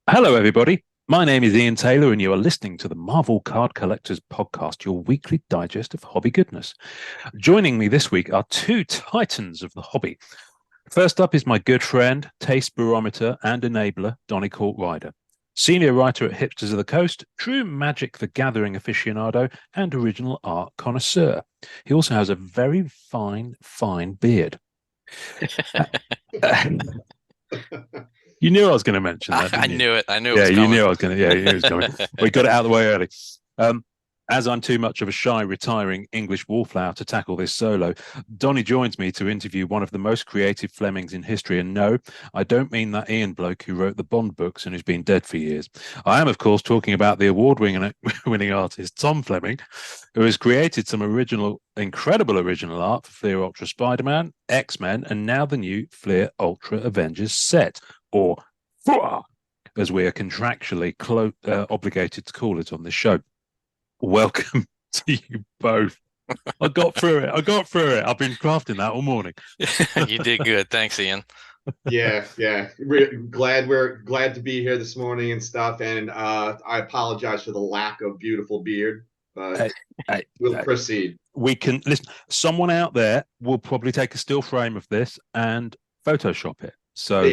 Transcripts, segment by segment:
Hello, everybody. My name is Ian Taylor, and you are listening to the Marvel Card Collectors Podcast, your weekly digest of hobby goodness. Joining me this week are two titans of the hobby. First up is my good friend, taste barometer and enabler, Donny Rider. Senior writer at Hipsters of the Coast, true Magic the Gathering aficionado, and original art connoisseur. He also has a very fine beard. You knew I was going to mention that, I didn't you? knew it. I knew it Yeah, was you coming. knew I was going to. Yeah, you knew it was coming. We got it out of the way early. As I'm too much of a shy, retiring English wallflower to tackle this solo, Donny joins me to interview one of the most creative Flemings in history. And no, I don't mean that Ian bloke who wrote the Bond books and who's been dead for years. I am, of course, talking about the award-winning artist Tom Fleming, who has created some incredible original art for Fleer Ultra Spider-Man, X-Men, and now the new Fleer Ultra Avengers set, or as we are contractually obligated to call it on this show. Welcome to you both. I got through it. I've been crafting that all morning. You did good. Thanks, Ian. Yeah. We're glad to be here this morning and stuff. And I apologize for the lack of beautiful beard, but we'll proceed. We can listen. Someone out there will probably take a still frame of this and Photoshop it. So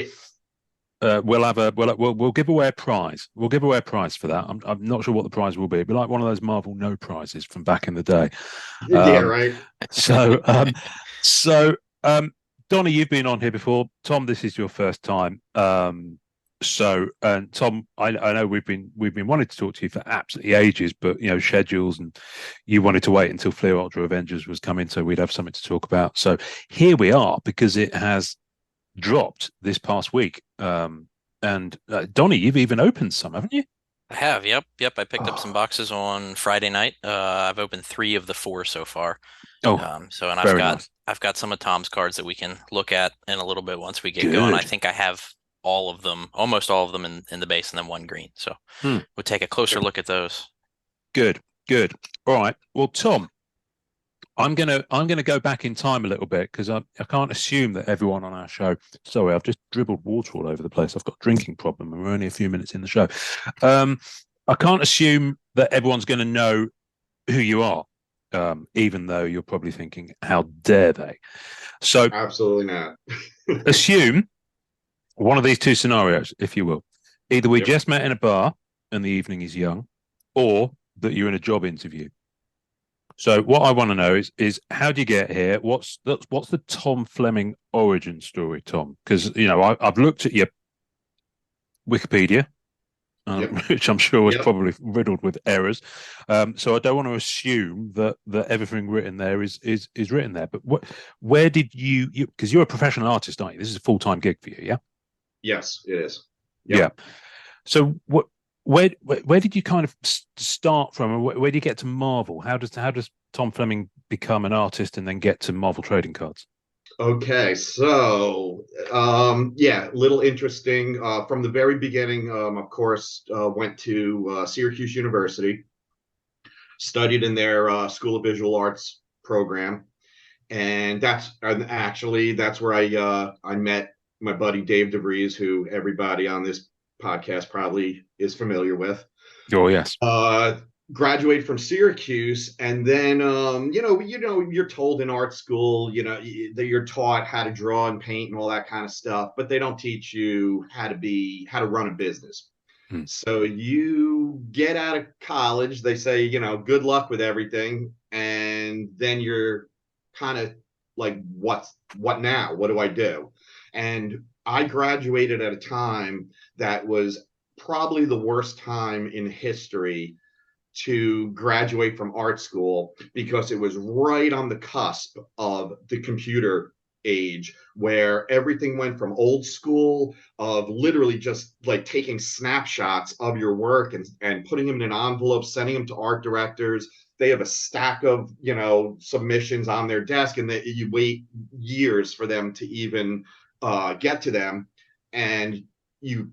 we'll give away a prize. We'll give away a prize for that. I'm not sure what the prize will be. It'll be like one of those Marvel no prizes from back in the day. Yeah, right. So Donny, you've been on here before. Tom, this is your first time. And Tom, I know we've been wanting to talk to you for absolutely ages, but schedules, and you wanted to wait until Fleer Ultra Avengers was coming, so we'd have something to talk about. So here we are, because it has dropped this past week. And Donny, you've even opened some, haven't you? I have. Yep. I picked up some boxes on Friday night. I've opened 3 of the 4 so far. And I've got some of Tom's cards that we can look at in a little bit once we get going. I think I have all of them, almost all of them in the base, and then 1 green. So we'll take a closer look at those. Good. All right. Well, Tom, I'm gonna go back in time a little bit, because I can't assume that everyone on our show. Sorry, I've just dribbled water all over the place. I've got a drinking problem, and we're only a few minutes in the show. I can't assume that everyone's going to know who you are, even though you're probably thinking, "How dare they?" So absolutely not. Assume one of these two scenarios, if you will. Either we just met in a bar and the evening is young, or that you're in a job interview. So what I want to know is how do you get here? What's the Tom Fleming origin story, Tom? Because I've looked at your Wikipedia, which I'm sure was probably riddled with errors. So I don't want to assume that everything written there is written there. But where did you? Because you're a professional artist, aren't you? This is a full-time gig for you, yeah? Yes, it is. Yep. Yeah. So where did you kind of start from, and where do you get to Marvel? How does Tom Fleming become an artist and then get to Marvel trading cards? Okay, so little interesting. From the very beginning, of course, went to Syracuse University, studied in their School of Visual Arts program, and that's where I met my buddy Dave DeVries, who everybody on this podcast probably is familiar with. Oh, yes. Graduated from Syracuse, and then you're told in art school that you're taught how to draw and paint and all that kind of stuff, but they don't teach you how to run a business. So you get out of college, they say, good luck with everything, and then you're kind of like, what now? What do I do? And I graduated at a time that was probably the worst time in history to graduate from art school, because it was right on the cusp of the computer age, where everything went from old school of literally just like taking snapshots of your work and putting them in an envelope, sending them to art directors. They have a stack of submissions on their desk, and you wait years for them to even get to them, and you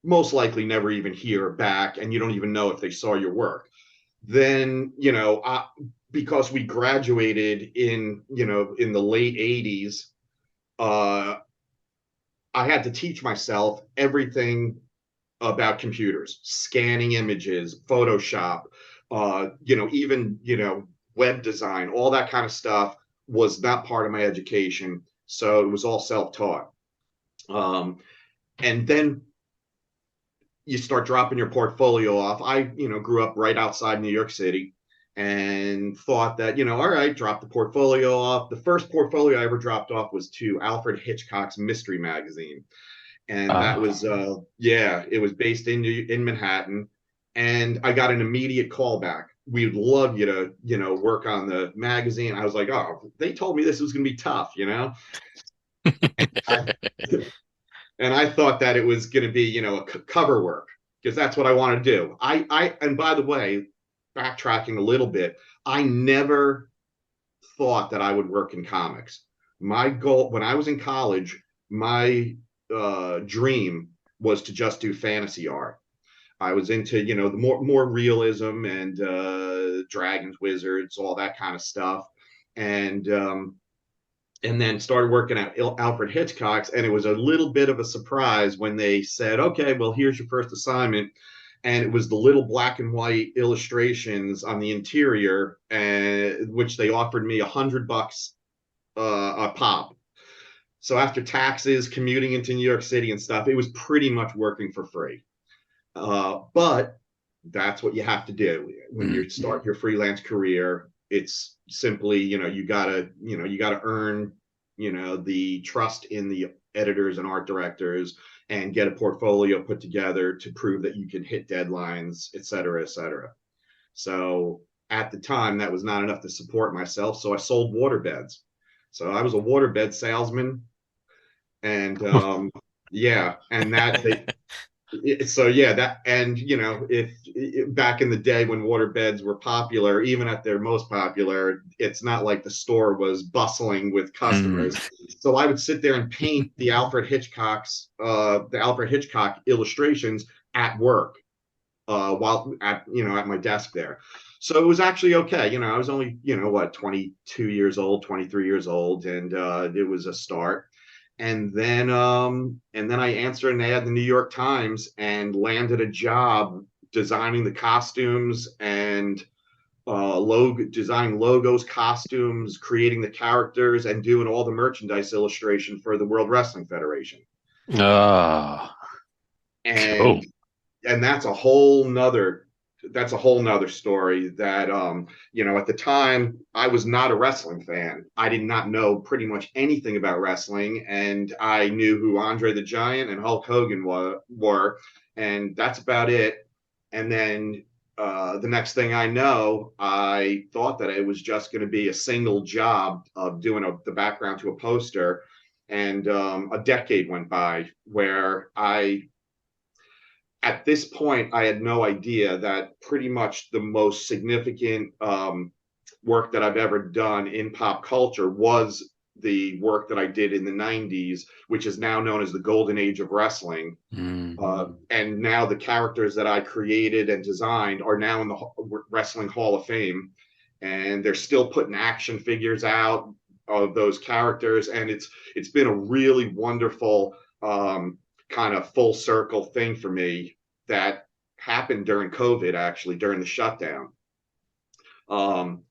most likely never even hear back, and you don't even know if they saw your work. Then because we graduated in the late 80s, I had to teach myself everything about computers, scanning images, Photoshop, even, web design, all that kind of stuff was not part of my education. So it was all self-taught. And then you start dropping your portfolio off. I, grew up right outside New York City and thought that, all right, drop the portfolio off. The first portfolio I ever dropped off was to Alfred Hitchcock's Mystery Magazine. And that was, it was based in Manhattan. And I got an immediate call back. We'd love you to, work on the magazine. I was like, oh, they told me this was going to be tough, And I thought that it was going to be, cover work, because that's what I want to do. And by the way, backtracking a little bit, I never thought that I would work in comics. My goal when I was in college, my dream was to just do fantasy art. I was into, the more realism and dragons, wizards, all that kind of stuff. And then started working at Alfred Hitchcock's, and it was a little bit of a surprise when they said, okay, well, here's your first assignment. And it was the little black and white illustrations on the interior, which they offered me $100 a pop. So after taxes, commuting into New York City and stuff, it was pretty much working for free. But that's what you have to do when you start your freelance career. It's simply, you gotta earn, the trust in the editors and art directors, and get a portfolio put together to prove that you can hit deadlines, et cetera, et cetera. So at the time, that was not enough to support myself. So I sold waterbeds. So I was a waterbed salesman. And and that if back in the day when waterbeds were popular, even at their most popular, it's not like the store was bustling with customers. So I would sit there and paint the Alfred Hitchcock illustrations at work, while at my desk there. So it was actually okay. I was only 22 years old, 23 years old, and it was a start. And then I answered an ad in the New York Times and landed a job designing the costumes and designing logos, costumes, creating the characters, and doing all the merchandise illustration for the World Wrestling Federation. And that's a whole nother story. That at the time, I was not a wrestling fan. I did not know pretty much anything about wrestling, and I knew who Andre the Giant and Hulk Hogan were, and that's about it. And then the next thing I know, I thought that it was just going to be a single job of doing the background to a poster, and a decade went by where at this point, I had no idea that pretty much the most significant work that I've ever done in pop culture was the work that I did in the 90s, which is now known as the golden age of wrestling. And now the characters that I created and designed are now in the Wrestling Hall of Fame. And they're still putting action figures out of those characters. And it's been a really wonderful kind of full circle thing for me that happened during COVID, actually, during the shutdown.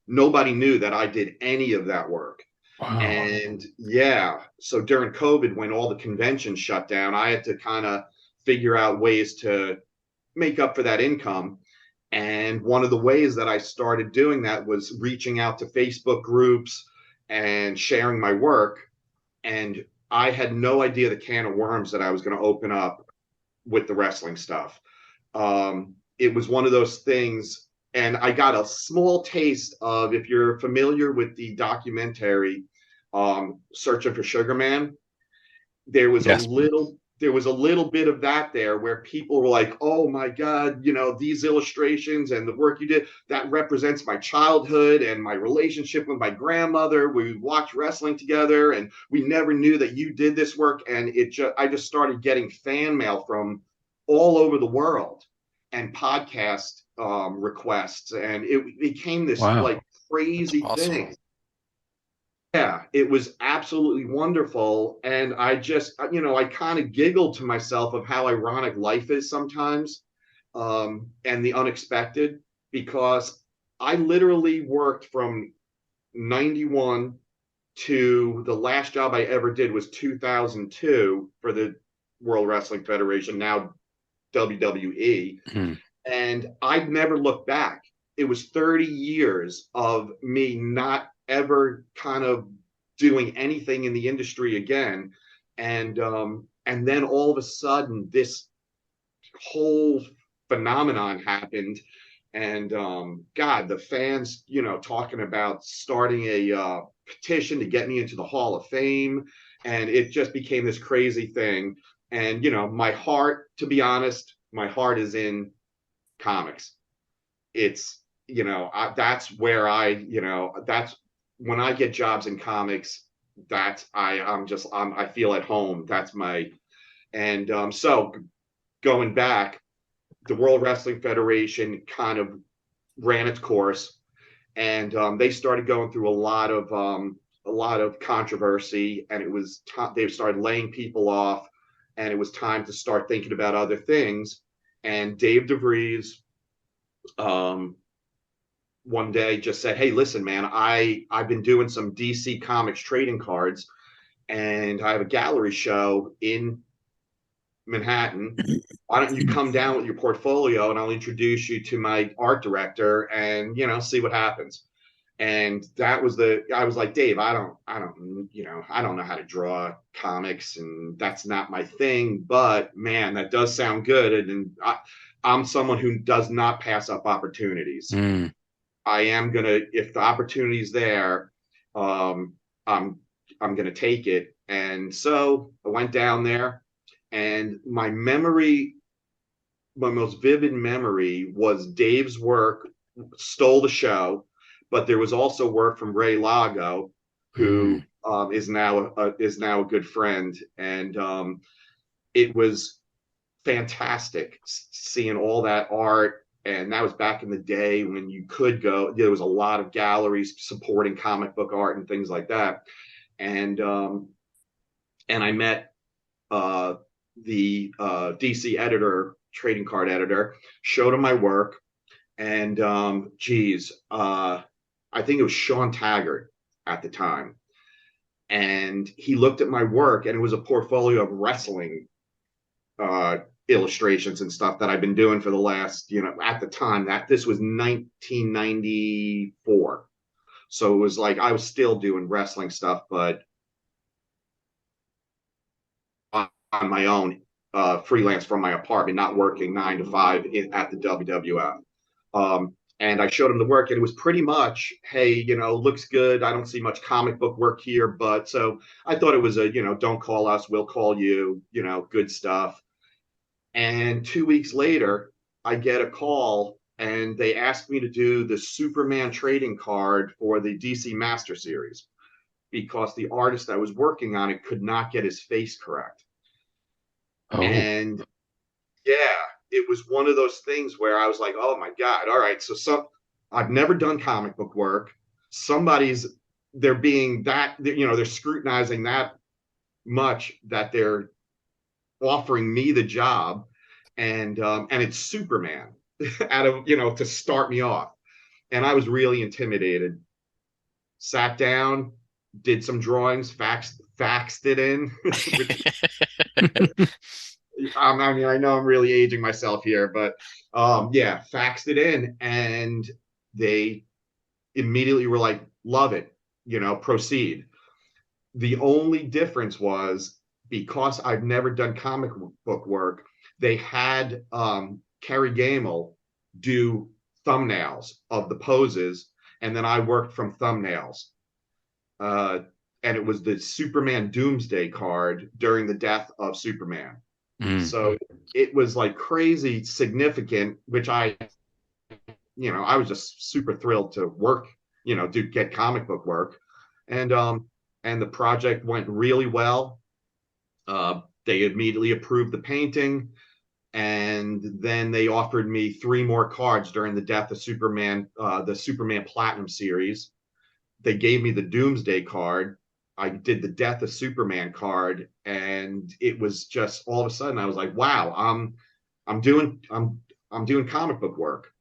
Nobody knew that I did any of that work. Wow. And so during COVID, when all the conventions shut down, I had to kind of figure out ways to make up for that income. And one of the ways that I started doing that was reaching out to Facebook groups and sharing my work. And I had no idea the can of worms that I was going to open up with the wrestling stuff. It was one of those things, and I got a small taste of, if you're familiar with the documentary Searching for Sugar Man, there was a little bit of that there where people were like, oh my God, these illustrations and the work you did, that represents my childhood and my relationship with my grandmother. We watched wrestling together and we never knew that you did this work. And I just started getting fan mail from all over the world and podcast requests. And it became this like crazy thing. Yeah, it was absolutely wonderful. And I just, I kind of giggled to myself of how ironic life is sometimes, and the unexpected, because I literally worked from 91 to the last job I ever did was 2002 for the World Wrestling Federation, now WWE. And I've never looked back. It was 30 years of me not ever kind of doing anything in the industry again. And then all of a sudden this whole phenomenon happened. And God, the fans, talking about starting a petition to get me into the Hall of Fame. And it just became this crazy thing. And, my heart, to be honest, my heart is in comics. It's, that's where that's when I get jobs in comics, that's, I feel at home. That's my, and so going back, the World Wrestling Federation kind of ran its course, and they started going through a lot of controversy, and it was they started laying people off, and it was time to start thinking about other things. And Dave DeVries, one day just said, "Hey, listen, man, I've been doing some DC Comics trading cards, and I have a gallery show in Manhattan. Why don't you come down with your portfolio and I'll introduce you to my art director and, see what happens." And that was I was like, "Dave, I don't, I don't know how to draw comics, and that's not my thing, but man, that does sound good." And I'm someone who does not pass up opportunities. I am gonna, if the opportunity's there, I'm gonna take it. And so I went down there, and my most vivid memory was Dave's work stole the show, but there was also work from Ray Lago, who is now a good friend, and it was fantastic seeing all that art. And that was back in the day when you could go. There was a lot of galleries supporting comic book art and things like that. And I met the DC editor, trading card editor, showed him my work, and I think it was Sean Taggart at the time, and he looked at my work, and it was a portfolio of wrestling illustrations and stuff that I've been doing for the last, at the time, that this was 1994. So it was like I was still doing wrestling stuff, but on my own, freelance from my apartment, not working 9 to 5 at the WWF. And I showed him the work, and it was pretty much, "Hey, looks good. I don't see much comic book work here." But so I thought it was don't call us, we'll call you, good stuff. And 2 weeks later, I get a call, and they asked me to do the Superman trading card for the DC Master Series because the artist that was working on it could not get his face correct. Oh. And yeah, it was one of those things where I was like, "Oh my God, all right." So I've never done comic book work. They're being that, they're scrutinizing that much that they're offering me the job, and it's Superman out of, to start me off. And I was really intimidated. Sat down, did some drawings, faxed it in. I mean, I know I'm really aging myself here, but yeah, faxed it in, and they immediately were like, "Love it, proceed." The only difference was, because I've never done comic book work, they had Kerry Gamel do thumbnails of the poses, and then I worked from thumbnails. And it was the Superman Doomsday card during the death of Superman. So it was like crazy significant, which I was just super thrilled to work, to get comic book work. And the project went really well. They immediately approved the painting, and then they offered me 3 more cards during the death of Superman, the Superman Platinum series. they gave me the Doomsday card. I did the Death of Superman card, and it was just all of a sudden I was like, wow, I'm doing comic book work.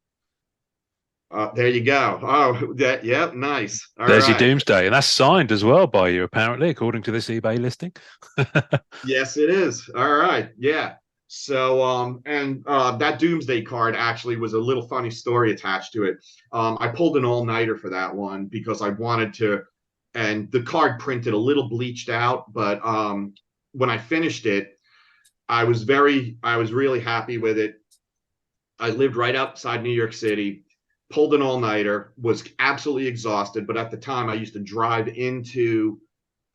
There you go. Oh, that, yep, nice. All There's right. your Doomsday, and that's signed as well by you, apparently, according to this eBay listing. Yes, it is. All right. Yeah. So, that Doomsday card actually was a little funny story attached to it. I pulled an all-nighter for that one because I wanted to, and the card printed a little bleached out, but when I finished it, I was really happy with it. I lived right outside New York City, pulled an all-nighter, was absolutely exhausted, but at the time I used to drive into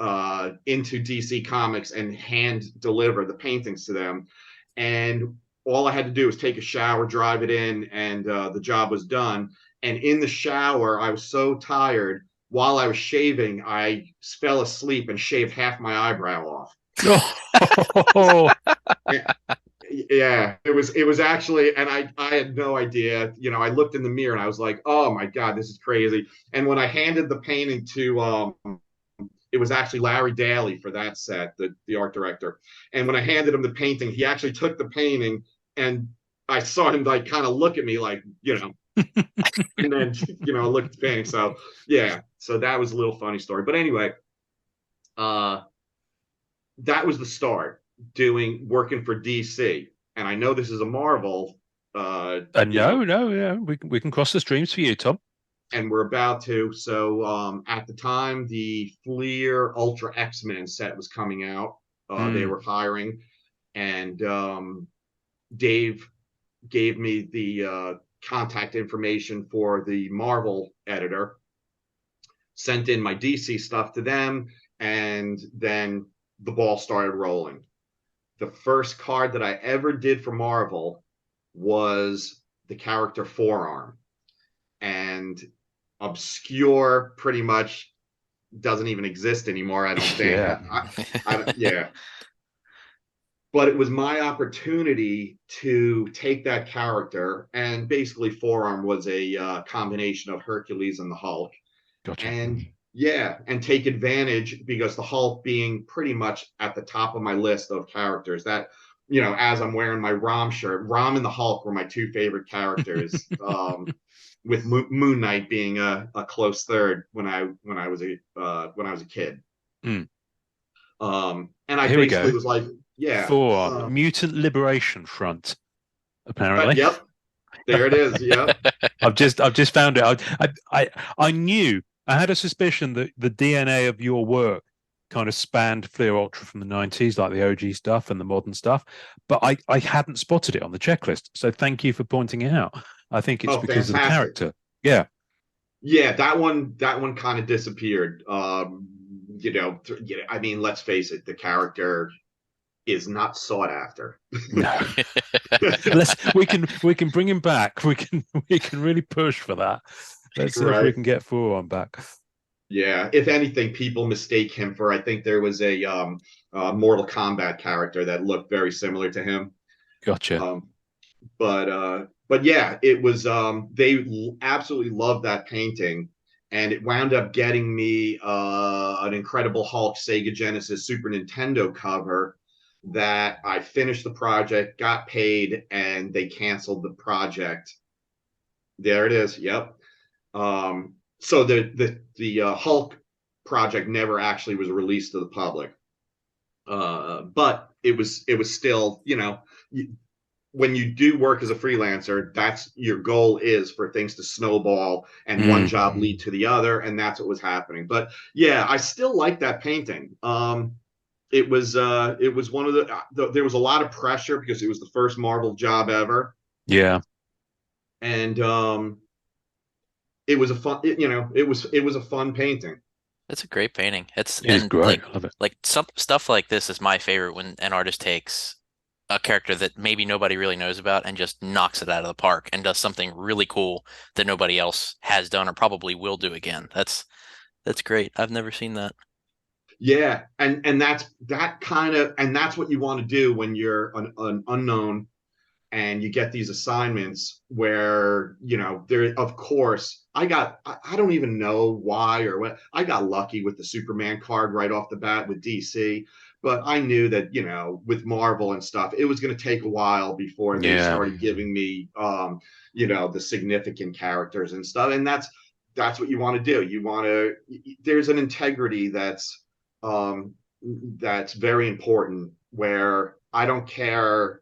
DC Comics and hand deliver the paintings to them. And all I had to do was take a shower, drive it in, and the job was done. And in the shower, I was so tired. While I was shaving, I fell asleep and shaved half my eyebrow off. Yeah, it was actually, and I had no idea. You know, I looked in the mirror and I was like, oh my God, this is crazy. And when I handed the painting to it was actually Larry Daly for that set, the art director. And when I handed him the painting, he actually took the painting, and I saw him like kind of look at me like, you know, and then, you know, look at the painting. So yeah, so that was a little funny story. But anyway, that was the start, working for DC. And I know this is a Marvel. Yeah, we can cross the streams for you, Tom. And we're about to. So at the time, the Fleer Ultra XMen set was coming out. They were hiring, and Dave gave me the contact information for the Marvel editor, sent in my DC stuff to them, and then the ball started rolling. The first card that I ever did for Marvel was the character Forearm. And obscure, pretty much doesn't even exist anymore, I don't think. Yeah. But it was my opportunity to take that character, and basically Forearm was a combination of Hercules and the Hulk. Gotcha. And yeah, and take advantage, because the Hulk being pretty much at the top of my list of characters that, you know, as I'm wearing my Rom shirt, Rom and the Hulk were my two favorite characters. With Moon Knight being a close third when I was a kid. Mm. And I Here basically was like, yeah, for Mutant Liberation Front, apparently. Yep, there it is. Yep. I've just found it. I knew, I had a suspicion that the DNA of your work kind of spanned Fleer Ultra from the 90s, like the OG stuff and the modern stuff, but I hadn't spotted it on the checklist. So thank you for pointing it out. I think it's because of the character. Yeah. Yeah, that one kind of disappeared. You know, I mean, let's face it, the character is not sought after. No. we can bring him back. We can really push for that. Let's see if we can get Forearm back. Yeah, if anything, people mistake him for, I think there was a Mortal Kombat character that looked very similar to him. Gotcha. But yeah, it was they absolutely loved that painting, and it wound up getting me an Incredible Hulk Sega Genesis Super Nintendo cover that I finished the project, got paid, and they canceled the project. There it is. Yep. So the Hulk project never actually was released to the public, but it was still, you know, when you do work as a freelancer, that's your goal, is for things to snowball and one job lead to the other, and that's what was happening. But yeah, I still like that painting. It was one of there was a lot of pressure because it was the first Marvel job ever. Yeah, and it was a fun, it was a fun painting. It's a great painting. It's great. I love it. Like some stuff like this is my favorite, when an artist takes a character that maybe nobody really knows about and just knocks it out of the park and does something really cool that nobody else has done or probably will do again. That's great. I've never seen that. Yeah, and that's what you want to do when you're an unknown and you get these assignments where, you know, there, of course, I don't even know why or what. I got lucky with the Superman card right off the bat with DC, but I knew that, you know, with Marvel and stuff, it was going to take a while before they started giving me, you know, the significant characters and stuff. And that's what you want to do. You want to, there's an integrity that's very important, where I don't care,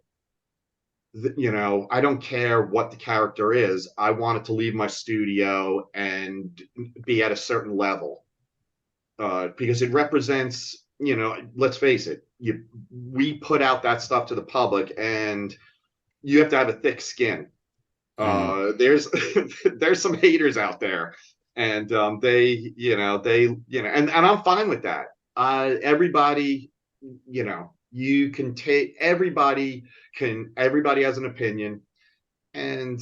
you know, I don't care what the character is. I want it to leave my studio and be at a certain level, because it represents, you know, let's face it, we put out that stuff to the public, and you have to have a thick skin. There's some haters out there, and and I'm fine with that. Everybody, you know, you can take, everybody has an opinion, and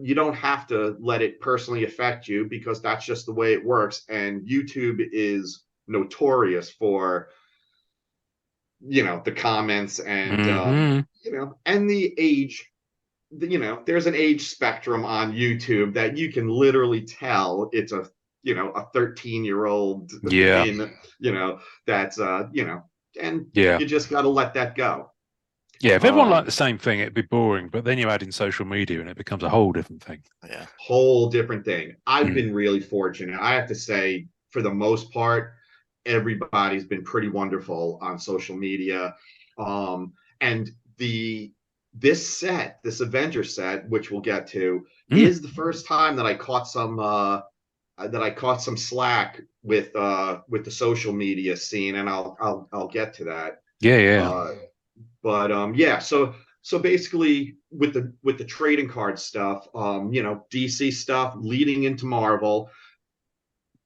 you don't have to let it personally affect you, because that's just the way it works. And YouTube is notorious for, you know, the comments and you know, and the age, you know, there's an age spectrum on YouTube that you can literally tell it's a, you know, a 13-year-old in, you know, that's you know, and you just got to let that go. Yeah, if everyone liked the same thing, it'd be boring. But then you add in social media, and it becomes a whole different thing. Yeah, whole different thing. I've been really fortunate. I have to say, for the most part, everybody's been pretty wonderful on social media. And this Avenger set, which we'll get to, is the first time that I caught some slack with the social media scene, and I'll get to that. So basically, with the trading card stuff, you know, DC stuff leading into Marvel,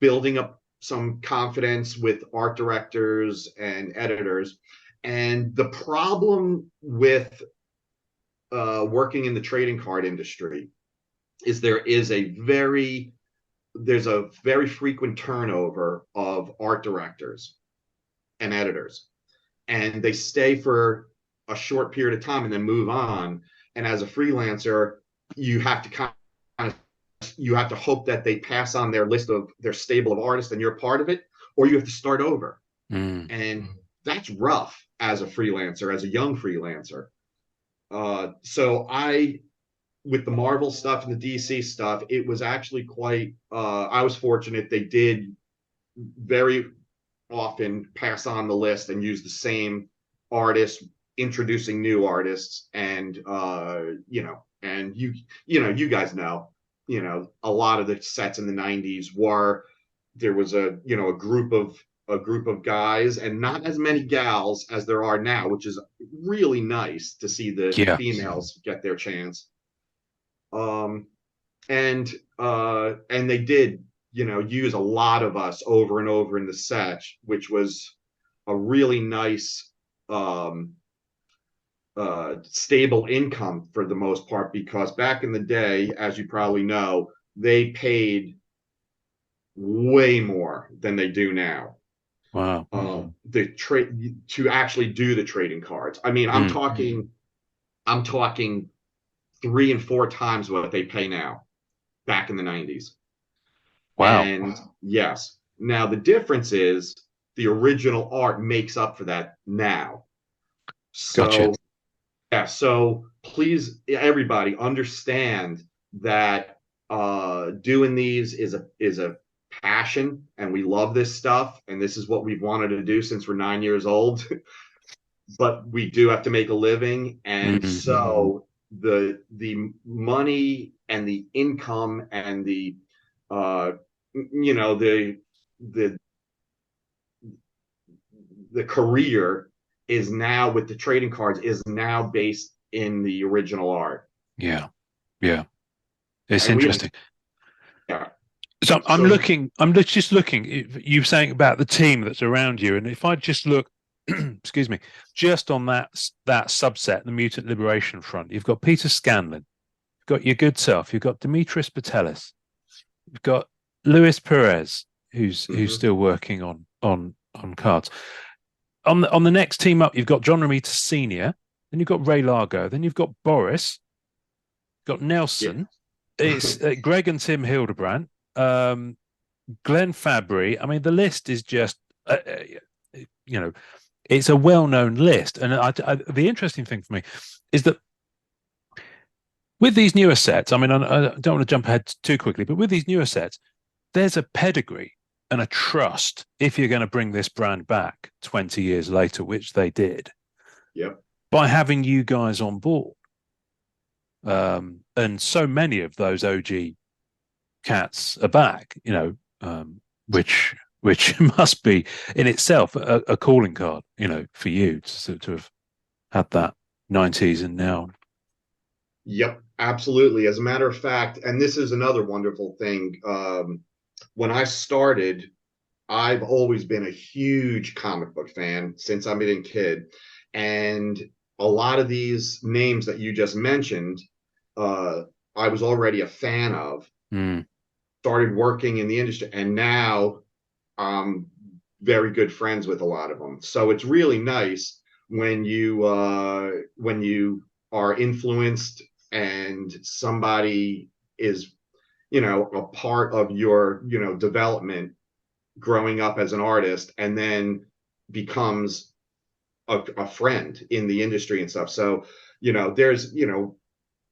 building up some confidence with art directors and editors. And the problem with working in the trading card industry is there's a very frequent turnover of art directors and editors, and they stay for a short period of time and then move on. And as a freelancer, you have to hope that they pass on their list of their stable of artists and you're part of it, or you have to start over. And that's rough as a freelancer, as a young freelancer. So with the Marvel stuff and the DC stuff, it was actually quite, I was fortunate. They did very often pass on the list and use the same artists, introducing new artists. And, you know, and you guys know, you know, a lot of the sets in the 90s there was a group of guys and not as many gals as there are now, which is really nice to see the females get their chance. And they did, you know, use a lot of us over and over in the set, which was a really nice stable income for the most part, because back in the day, as you probably know, they paid way more than they do now. Wow. To actually do the trading cards. I mean, I'm talking 3 and 4 times what they pay now back in the 90s. Wow. And yes, now the difference is the original art makes up for that now. So gotcha. Yeah, so please, everybody, understand that doing these is a passion, and we love this stuff, and this is what we've wanted to do since we're 9 years old. But we do have to make a living, and so the money and the income and the you know, the career is now, with the trading cards, is now based in the original art. Yeah It's interesting. Yeah. So I'm just looking, you're saying about the team that's around you, and if I just look excuse me, just on that subset, the Mutant Liberation Front, you've got Peter Scanlon, you've got your good self, you've got Dimitris Batelis, you've got Luis Perez, who's still working on cards. On the next team up, you've got John Romita Sr., then you've got Ray Largo, then you've got Boris, got Nelson, it's Greg and Tim Hildebrandt, Glenn Fabry. I mean, the list is just, it's a well-known list. And the interesting thing for me is that with these newer sets, I mean, I don't want to jump ahead too quickly, but with these newer sets, there's a pedigree and a trust if you're going to bring this brand back 20 years later, which they did. Yep. By having you guys on board. And so many of those OG cats are back, which must be in itself a calling card, for you to have had that 90s and now. Yep, absolutely. As a matter of fact, and this is another wonderful thing. When I started, I've always been a huge comic book fan since I've been a kid. And a lot of these names that you just mentioned, I was already a fan of. Started working in the industry, and now I'm very good friends with a lot of them. So it's really nice when you are influenced and somebody is, a part of your, development growing up as an artist, and then becomes a friend in the industry and stuff. So,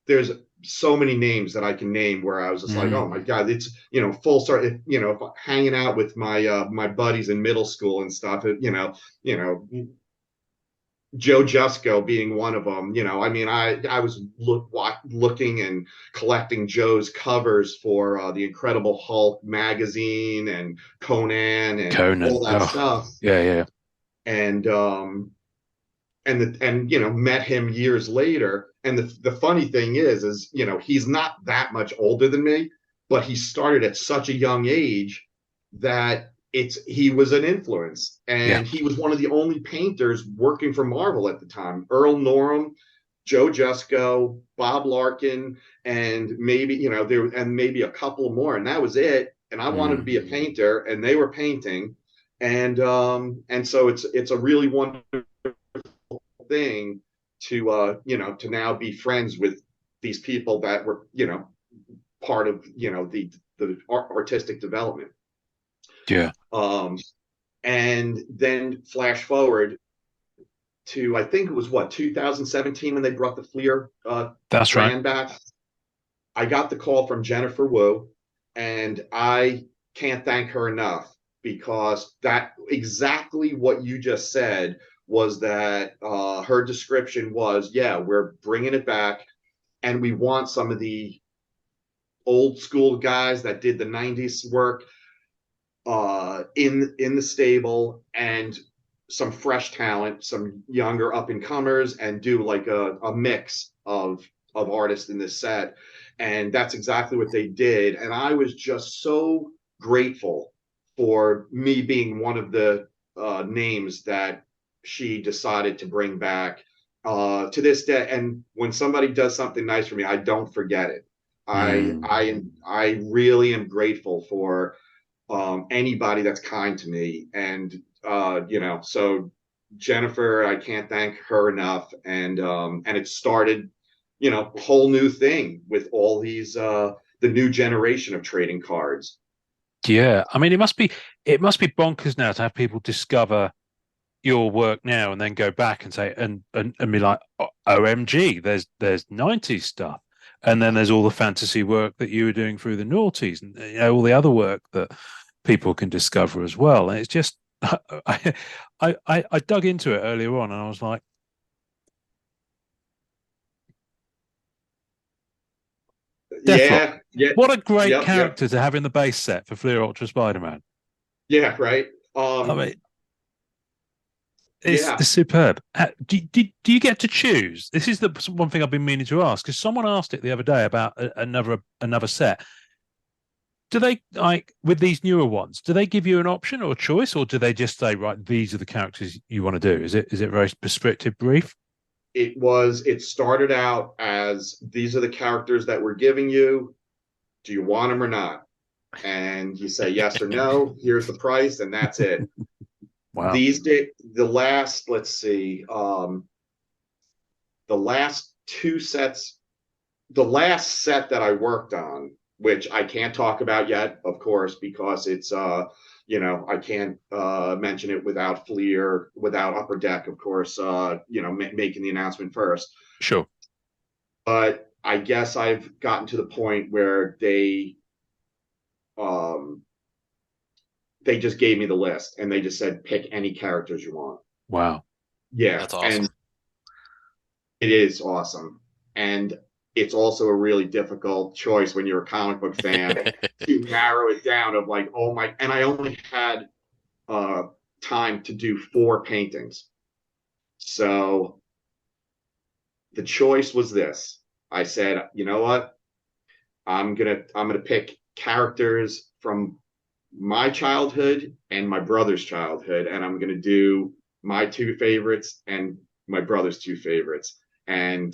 there's so many names that I can name where I was just like, oh my God, it's, full start, hanging out with my buddies in middle school and stuff, Joe Jesco being one of them. I was looking and collecting Joe's covers for the Incredible Hulk magazine and Conan and all that stuff. Yeah. And met him years later. And the funny thing is, he's not that much older than me, but he started at such a young age that he was an influence. And he was one of the only painters working for Marvel at the time. Earl Norem, Joe Jesco, Bob Larkin, and maybe, maybe a couple more. And that was it. And I wanted to be a painter, and they were painting. And so it's a really wonderful thing to now be friends with these people that were part of the artistic development. And then flash forward to, I think it was 2017 when they brought the Fleer brand back. I got the call from Jennifer Wu, and I can't thank her enough, because that exactly what you just said was that her description was, we're bringing it back, and we want some of the old school guys that did the 90s work in the stable, and some fresh talent, some younger up and comers, and do like a mix of artists in this set. And that's exactly what they did. And I was just so grateful for me being one of the names that she decided to bring back to this day. And when somebody does something nice for me, I don't forget it. I really am grateful for anybody that's kind to me. And so Jennifer, I can't thank her enough. And it started, a whole new thing with all these the new generation of trading cards. Yeah, I mean, it must be bonkers now to have people discover your work now and then go back and say and be like, OMG, there's 90s stuff, and then there's all the fantasy work that you were doing through the noughties, and all the other work that people can discover as well. And it's just I dug into it earlier on, and I was like, Deathlock. What a great character to have in the base set for Fleer Ultra Spider-Man. Yeah, right. I mean, it's superb. Do you get to choose? This is the one thing I've been meaning to ask, because someone asked it the other day about another set. Do they, like with these newer ones, do they give you an option or a choice, or do they just say, right, these are the characters you want to do? Is it very prescriptive brief? It started out as, these are the characters that we're giving you. Do you want them or not? And you say yes or no. Here's the price, and that's it. Wow. These days, the last, let's see, the last two sets, the last set that I worked on, which I can't talk about yet, of course, because it's I can't mention it without Fleer, without Upper Deck, of course, making the announcement first. Sure. But I guess I've gotten to the point where they just gave me the list and they just said, pick any characters you want. Wow. Yeah. That's awesome. And it is awesome. And it's also a really difficult choice when you're a comic book fan to narrow it down of like, oh my, and I only had time to do 4 paintings. So the choice was this. I said, you know what? I'm gonna pick characters from my childhood and my brother's childhood, and I'm gonna do my 2 favorites and my brother's 2 favorites. And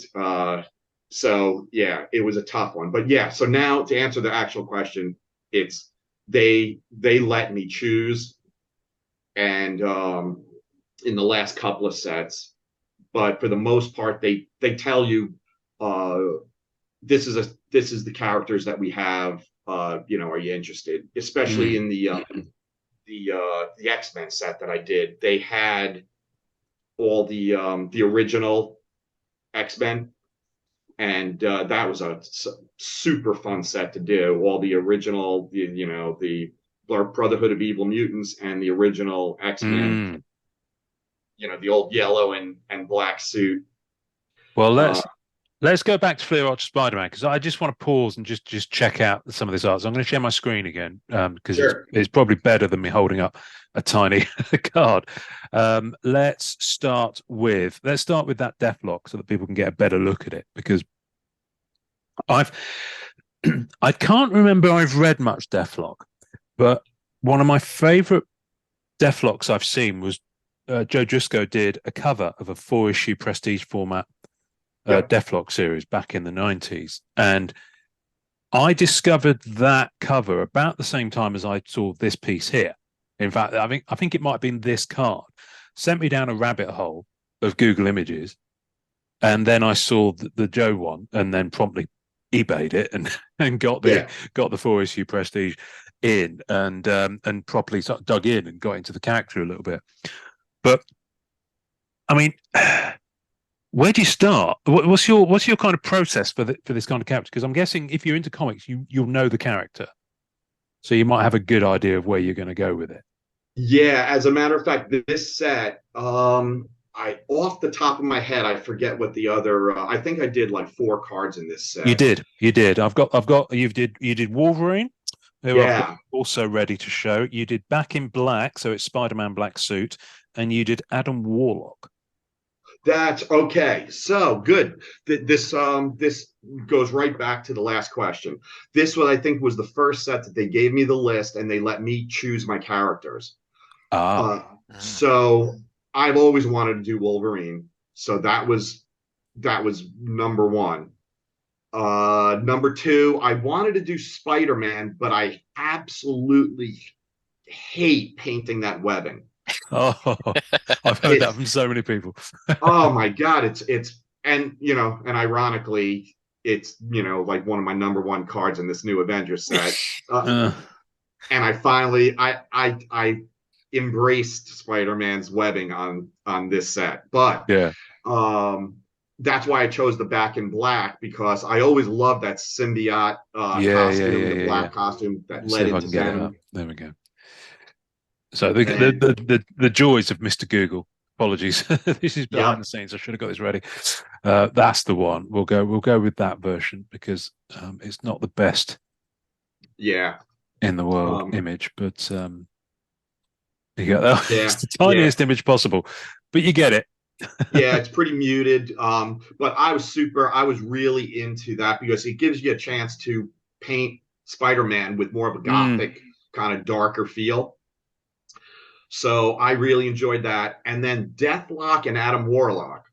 so yeah, it was a tough one. But yeah, so now to answer the actual question, it's they let me choose, and in the last couple of sets, but for the most part, they tell you this is the characters that we have. Are you interested? Especially in the XMen set that I did, they had all the original X-Men, and that was a super fun set to do. All the original, the Brotherhood of Evil Mutants and the original X-Men. The old yellow and black suit. Well, let's go back to Fleer Archer Spider-Man, because I just want to pause and just check out some of this art. So I'm going to share my screen again, because sure. it's probably better than me holding up a tiny card. Let's start with that Deathlock so that people can get a better look at it, because I can't remember I've read much Deathlock, but one of my favorite Deathlocks I've seen was Joe Jesco did a cover of a 4-issue prestige format Deathlock series back in the 90s, and I discovered that cover about the same time as I saw this piece here. In fact, I think it might have been this card sent me down a rabbit hole of Google Images, and then I saw the Joe one, and then promptly eBayed it and got the 4-issue prestige in, and properly sort of dug in and got into the character a little bit. But I mean, where do you start? What's your kind of process for this kind of character? Because I'm guessing if you're into comics, you'll know the character, so you might have a good idea of where you're going to go with it. Yeah, as a matter of fact, this set, I off the top of my head, I forget what the other. I think I did like 4 cards in this set. You did. You did Wolverine, who I've also ready to show. You did Back in Black, so it's Spider-Man black suit, and you did Adam Warlock. That's okay. So good. This goes right back to the last question. This one, I think, was the first set that they gave me the list and they let me choose my characters. So I've always wanted to do Wolverine. So that was number 1. Number 2, I wanted to do Spider-Man, but I absolutely hate painting that webbing. Oh, I've heard that from so many people. Oh my God, it's and ironically, it's like one of my number 1 cards in this new Avengers set. And I finally I embraced Spider-Man's webbing on this set, but that's why I chose the Back in Black, because I always loved that symbiote costume, the black costume that led into Venom. There we go. So the joys of Mr. Google. Apologies, this is behind the scenes. I should have got this ready. That's the one. We'll go with that version, because it's not the best. In the world image, but you get that. It's the tiniest image possible, but you get it. It's pretty muted. But I was really into that because it gives you a chance to paint Spider-Man with more of a gothic kind of darker feel. So I really enjoyed that. And then Deathlock and Adam Warlock.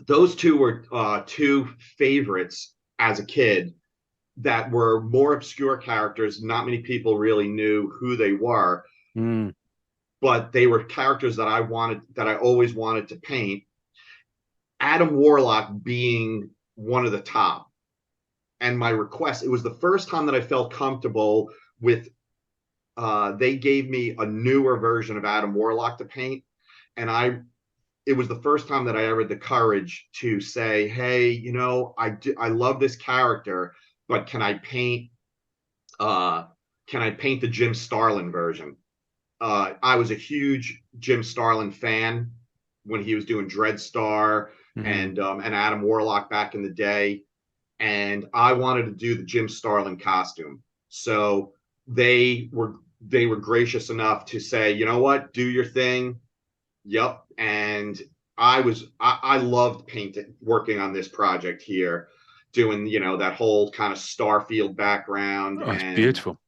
Those 2 were 2 favorites as a kid that were more obscure characters. Not many people really knew who they were. But they were characters that I always wanted to paint. Adam Warlock being one of the top. And my request, it was the first time that I felt comfortable with, they gave me a newer version of Adam Warlock to paint. And it was the first time that I ever had the courage to say, hey, I love this character, but can I paint the Jim Starlin version? I was a huge Jim Starlin fan when he was doing Dreadstar and Adam Warlock back in the day. And I wanted to do the Jim Starlin costume. So they were gracious enough to say, you know what, do your thing. Yep. And I loved working on this project here, doing, that whole kind of Starfield background. Oh, it's beautiful.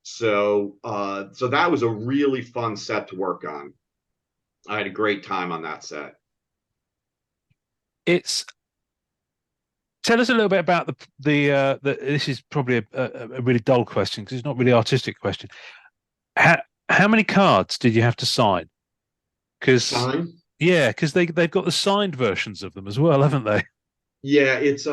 So that was a really fun set to work on. I had a great time on that set. Tell us a little bit about the this is probably a really dull question because it's not really an artistic question. How many cards did you have to sign? Because they've got the signed versions of them as well, haven't they? Yeah, it's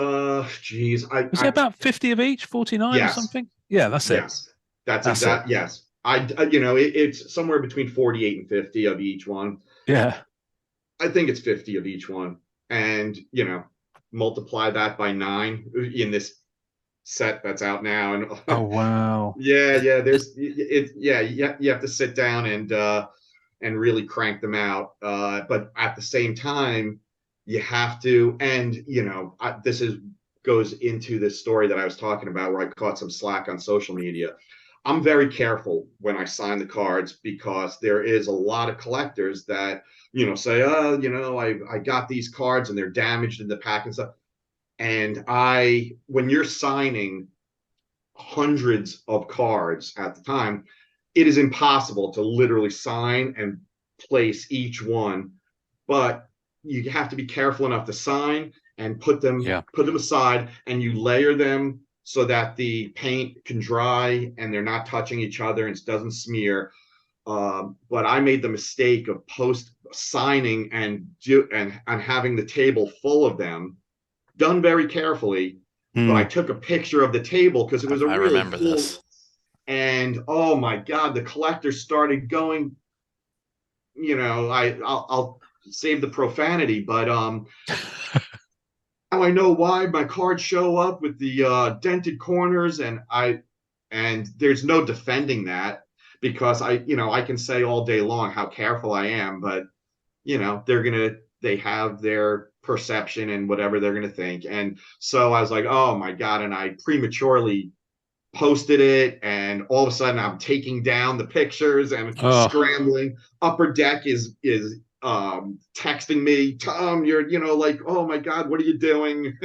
geez, was it about 50 of each, 49 or something? Yeah, that's it. Yes, that's exact. Yes, it's somewhere between 48 and 50 of each one. Yeah, I think it's 50 of each one, and multiply that by 9 in this set that's out now. And oh wow, yeah, you have to sit down and really crank them out. But at the same time, you have to, and goes into this story that I was talking about where I caught some slack on social media. I'm very careful when I sign the cards because there is a lot of collectors that, say, I got these cards and they're damaged in the pack and stuff. And when you're signing hundreds of cards at the time, it is impossible to literally sign and place each one, but you have to be careful enough to sign and put them aside, and you layer them so that the paint can dry and they're not touching each other and it doesn't smear. But I made the mistake of signing and having the table full of them, done very carefully. But I took a picture of the table because it was I remember cool, this. And oh my God, the collectors started going. I'll save the profanity, but now I know why my cards show up with the dented corners, and there's no defending that because I can say all day long how careful I am, but they have their perception and whatever they're gonna think. And so I was like, oh my God, and I prematurely posted it, and all of a sudden I'm taking down the pictures and scrambling. Upper Deck is texting me, Tom, you're like, oh my God, what are you doing?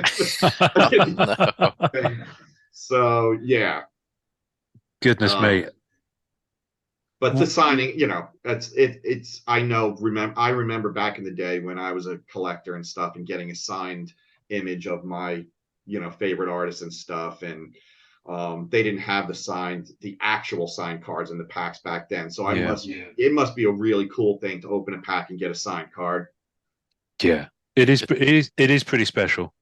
So yeah, goodness me. But the signing, I remember back in the day when I was a collector and stuff and getting a signed image of my favorite artists and stuff, and they didn't have the actual signed cards in the packs back then. So it must be a really cool thing to open a pack and get a signed card. Yeah, it is pretty special.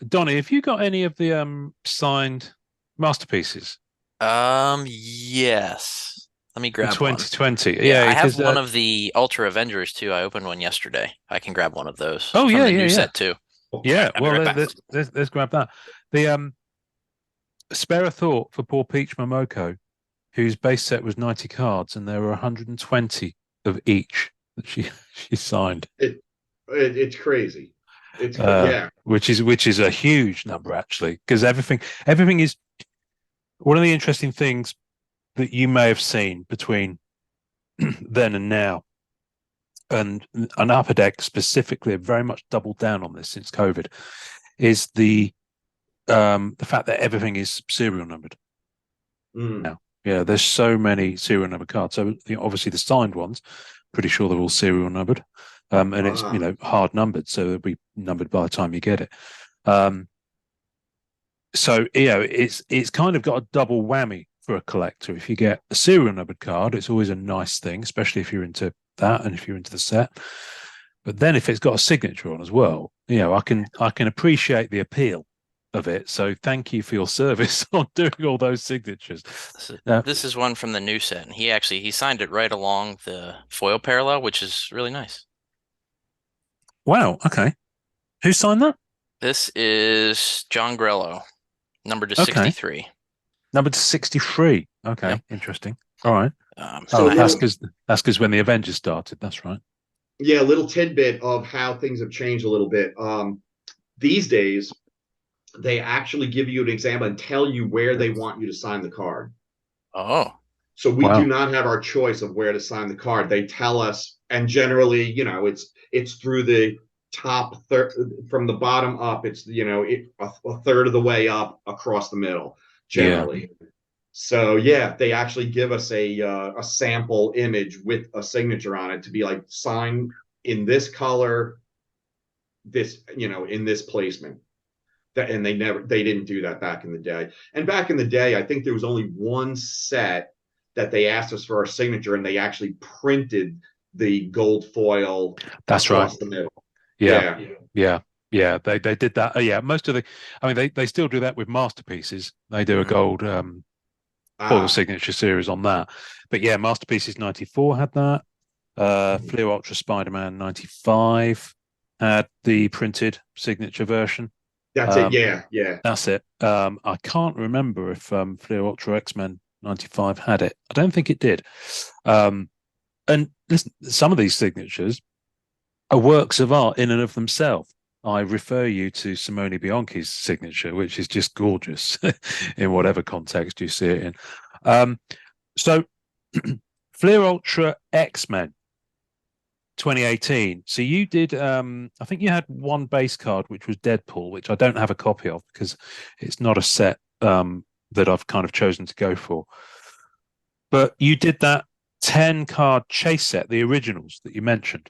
Donny, have you got any of the signed masterpieces? Yes. Let me grab 2020. One. Yeah, I have one of the Ultra Avengers too. I opened one yesterday. I can grab one of those. Oh yeah, the new set too. Yeah, well, let's grab that. The spare a thought for poor Peach Momoko, whose base set was 90 cards, and there were 120 of each that she signed. It's crazy. It's which is a huge number actually, because everything is. One of the interesting things that you may have seen between then and now, and Upper Deck specifically have very much doubled down on this since COVID, is the fact that everything is serial numbered now. Yeah, there's so many serial number cards. So obviously the signed ones, pretty sure they're all serial numbered, and it's hard numbered, so they'll be numbered by the time you get it. So it's kind of got a double whammy for a collector. If you get a serial numbered card, it's always a nice thing, especially if you're into that and if you're into the set. But then if it's got a signature on as well, I can appreciate the appeal of it. So thank you for your service on doing all those signatures. This is one from the new set, and he signed it right along the foil parallel, which is really nice. Wow. Okay. Who signed that? This is John Grello, number to 63. Number to 63. Okay, yep. Interesting. All right. That's because when the Avengers started. That's right. Yeah, a little tidbit of how things have changed a little bit. These days, they actually give you an example and tell you where they want you to sign the card. Oh. So we do not have our choice of where to sign the card. They tell us, and generally, it's through the top from the bottom up. It's a third of the way up across the middle, generally. Yeah. So yeah, they actually give us a sample image with a signature on it to be like, sign in this color, this in this placement. And they didn't do that back in the day. And back in the day, I think there was only one set that they asked us for our signature, and they actually printed the gold foil across the middle. Yeah. They did that. Yeah, most of they still do that with masterpieces. They do a gold foil signature series on that. But yeah, Masterpieces 94 had that. Fleer Ultra Spider-Man 95 had the printed signature version. That's it. Yeah. That's it. I can't remember if Fleer Ultra X-Men 95 had it. I don't think it did. And listen, some of these signatures are works of art in and of themselves. I refer you to Simone Bianchi's signature, which is just gorgeous in whatever context you see it in. So Fleer Ultra X-Men 2018. So you did, I think you had one base card, which was Deadpool, which I don't have a copy of because it's not a set that I've kind of chosen to go for. But you did that 10-card chase set, the originals that you mentioned.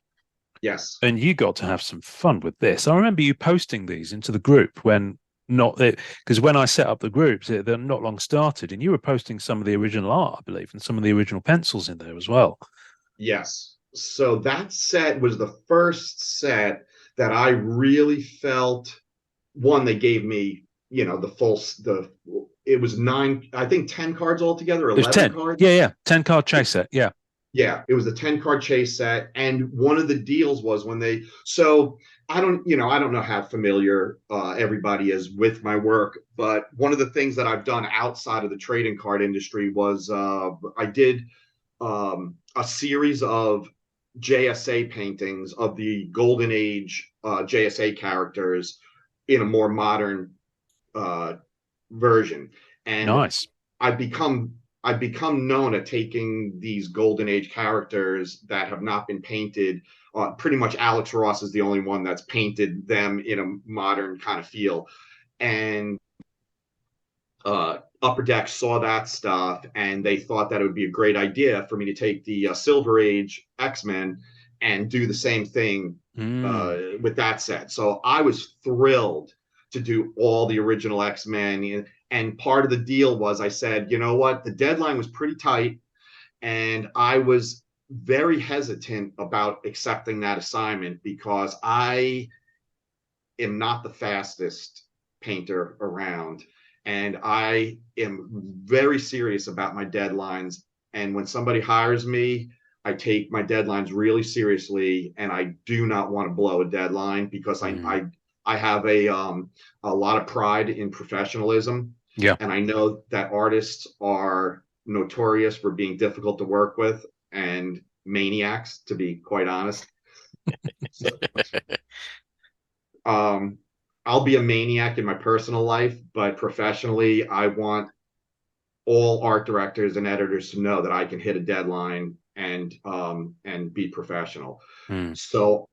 Yes. And you got to have some fun with this. I remember you posting these into the group because when I set up the groups, they're not long started, and you were posting some of the original art, I believe, and some of the original pencils in there as well. Yes. So that set was the first set that I really felt, one, they gave me, it was 9, I think 10 cards altogether, 11 cards. Yeah. 10-card chase set. Yeah. Yeah, it was a 10-card chase set. And one of the deals was I don't know how familiar everybody is with my work, but one of the things that I've done outside of the trading card industry was I did a series of JSA paintings of the Golden Age JSA characters in a more modern version. And nice. I've become known at taking these Golden Age characters that have not been painted. Pretty much Alex Ross is the only one that's painted them in a modern kind of feel. And Upper Deck saw that stuff, and they thought that it would be a great idea for me to take the Silver Age X-Men and do the same thing with that set. So I was thrilled to do all the original X-Men. And part of the deal was, I said, you know what? The deadline was pretty tight, and I was very hesitant about accepting that assignment because I am not the fastest painter around, and I am very serious about my deadlines. And when somebody hires me, I take my deadlines really seriously, and I do not want to blow a deadline because I have a lot of pride in professionalism. Yeah. And I know that artists are notorious for being difficult to work with and maniacs, to be quite honest. I'll be a maniac in my personal life, but professionally, I want all art directors and editors to know that I can hit a deadline and be professional. So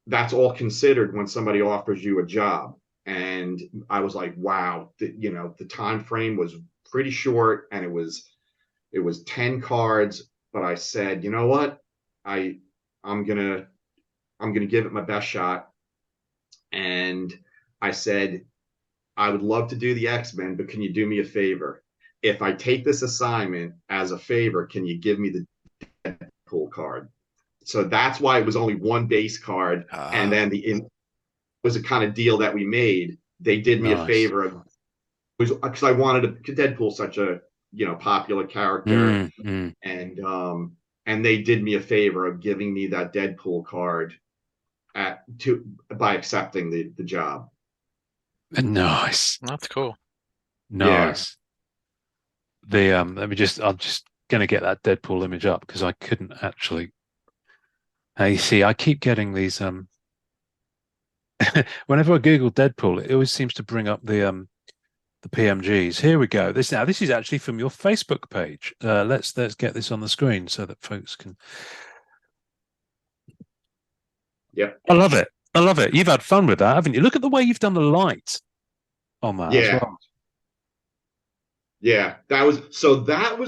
that's all considered when somebody offers you a job. And I was like, wow, the time frame was pretty short, and it was 10 cards. But I said, you know what, I'm gonna give it my best shot. And I said, I would love to do the X-Men, but can you do me a favor? If I take this assignment as a favor, can you give me the Deadpool card? So that's why it was only one base card. And then it was a kind of deal that we made. They did me a favor of, because I wanted to, Deadpool's such a, popular character. And they did me a favor of giving me that Deadpool card by accepting the job. Nice. That's cool. Nice. Yeah. I'm just gonna get that Deadpool image up because I couldn't actually. You see, I keep getting these whenever I Google Deadpool, it always seems to bring up the PMGs. Here we go. This is actually from your Facebook page. Let's get this on the screen so that folks can. Yeah, I love it. I love it. You've had fun with that, haven't you? Look at the way you've done the light on that as well. Yeah, that was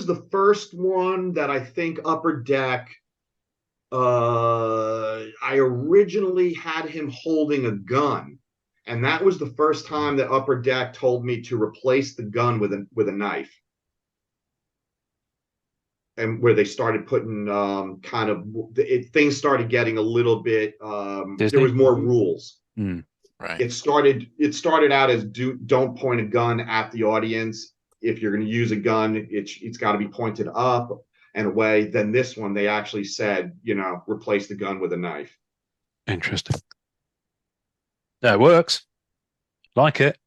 the first one that I think Upper Deck. I originally had him holding a gun, and that was the first time that Upper Deck told me to replace the gun with a knife. And where they started putting things started getting a little bit there was more rules. Right. It started out as don't point a gun at the audience. If you're going to use a gun, it's got to be pointed up and away. Then this one, they actually said, replace the gun with a knife. Interesting. That works. Like it.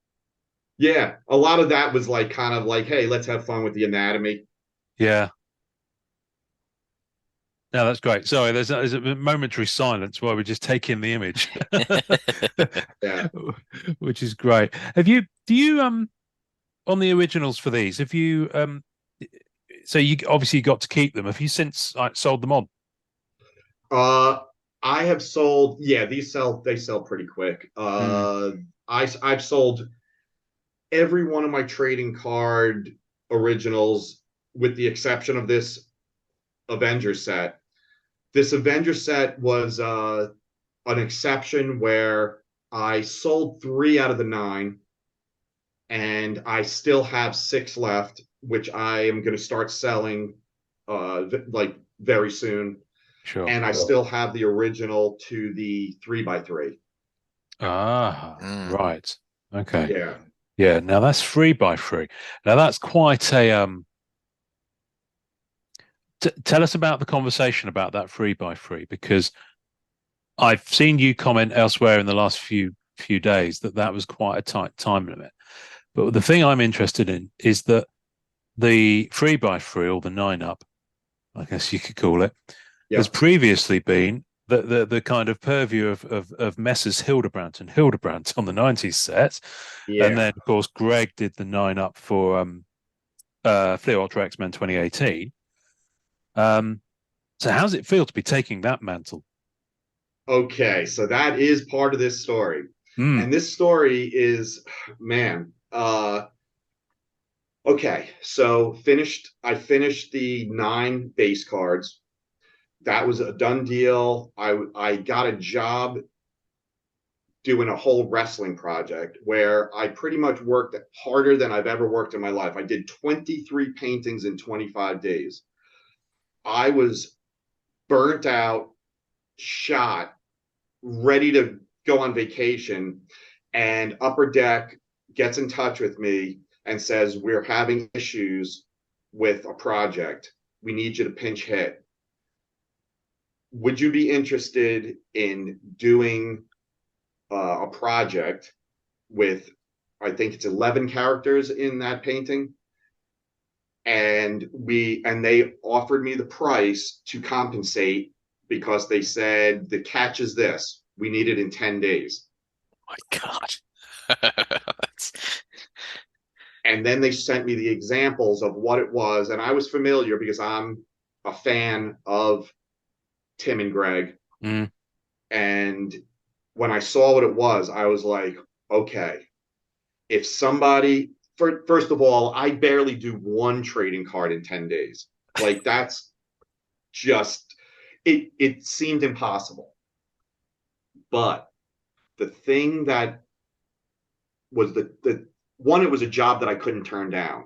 Yeah, a lot of that was kind of like, hey, let's have fun with the anatomy. Yeah. No, that's great. Sorry, there's a momentary silence while we just take in the image. Yeah. Which is great. Do you on the originals for these, have you so you obviously got to keep them. Have you since sold them on? I have sold, they sell pretty quick. I've sold every one of my trading card originals with the exception of this Avenger set. This Avenger set was an exception where I sold 3 out of the 9, and I still have 6 left, which I am going to start selling very soon. Sure. And I still have the original to the 3x3. Right. Okay. Yeah. Yeah. Now that's 3x3. Now that's quite a tell us about the conversation about that 3x3, because I've seen you comment elsewhere in the last few days that was quite a tight time limit. But the thing I'm interested in is that the 3x3 or the 9-up, I guess you could call it, has previously been the kind of purview of Messrs. Hildebrandt and Hildebrandt on the 90s set. Yeah. And then, of course, Greg did the 9-up for Fleet Ultra X-Men 2018. So how's it feel to be taking that mantle? Okay, so that is part of this story. And this story is, man, okay, so I finished the 9 base cards. That was a done deal. I got a job doing a whole wrestling project where I pretty much worked harder than I've ever worked in my life. I did 23 paintings in 25 days. I was burnt out, shot, ready to go on vacation, and Upper Deck gets in touch with me and says, we're having issues with a project. We need you to pinch hit. Would you be interested in doing a project with, I think it's 11 characters in that painting? And they offered me the price to compensate, because they said the catch is this: we need it in 10 days. Oh my God. And then they sent me the examples of what it was, and I was familiar because I'm a fan of Tim and Greg. And when I saw what it was, I was like, okay, if somebody, first of all, I barely do 1 trading card in 10 days. That's just, it seemed impossible. But the thing that was the one, it was a job that I couldn't turn down.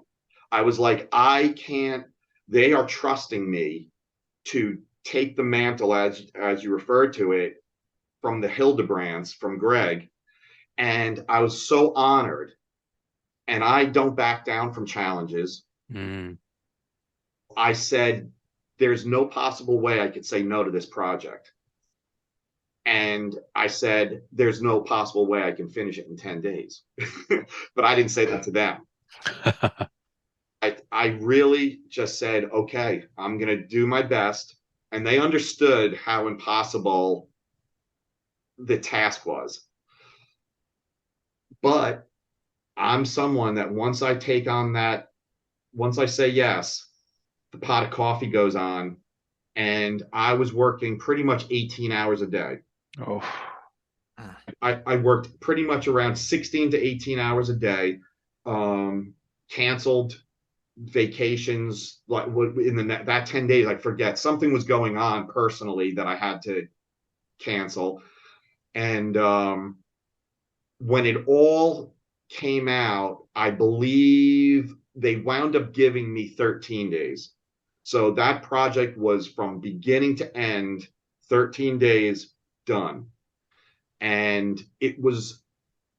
I was like, they are trusting me to take the mantle, as you referred to it, from the Hildebrands, from Greg. And I was so honored. And I don't back down from challenges. I said, there's no possible way I could say no to this project. And I said, there's no possible way I can finish it in 10 days. But I didn't say that to them. I really just said, okay, I'm going to do my best. And they understood how impossible the task was. But I'm someone that once I take on that, once I say yes, the pot of coffee goes on. And I was working pretty much 18 hours a day. Oh. I worked pretty much around 16 to 18 hours a day. Canceled vacations, like in that 10 days, I forget, something was going on personally that I had to cancel. And when it all came out, I believe they wound up giving me 13 days. So that project was from beginning to end, 13 days done. And it was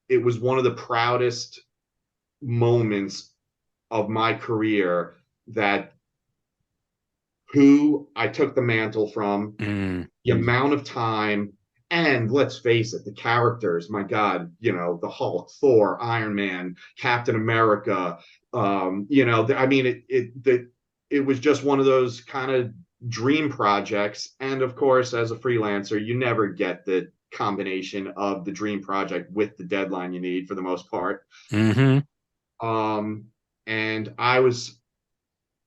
one of the proudest moments of my career, that who I took the mantle from, the amount of time, and let's face it, the characters, my God, the Hulk, Thor, Iron Man, Captain America, I mean, it was just one of those kind of dream projects. And of course, as a freelancer, you never get the combination of the dream project with the deadline you need for the most part. And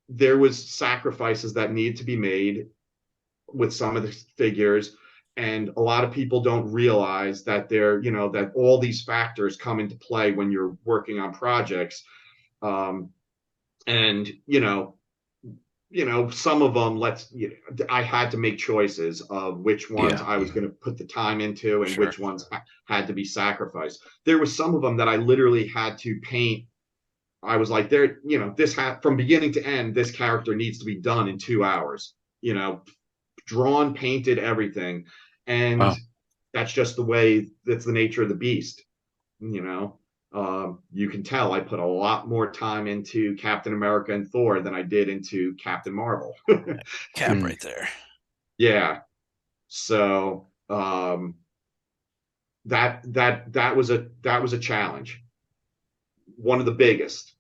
there was sacrifices that need to be made with some of the figures. And a lot of people don't realize that that all these factors come into play when you're working on projects. And some of them, I had to make choices of which ones I was going to put the time into and which ones had to be sacrificed. There were some of them that I literally had to paint. I was like, from beginning to end, this character needs to be done in 2 hours, drawn, painted, everything. And that's just that's the nature of the beast. You can tell I put a lot more time into Captain America and Thor than I did into Captain Marvel. Cap right there. Yeah. So that was a challenge. One of the biggest.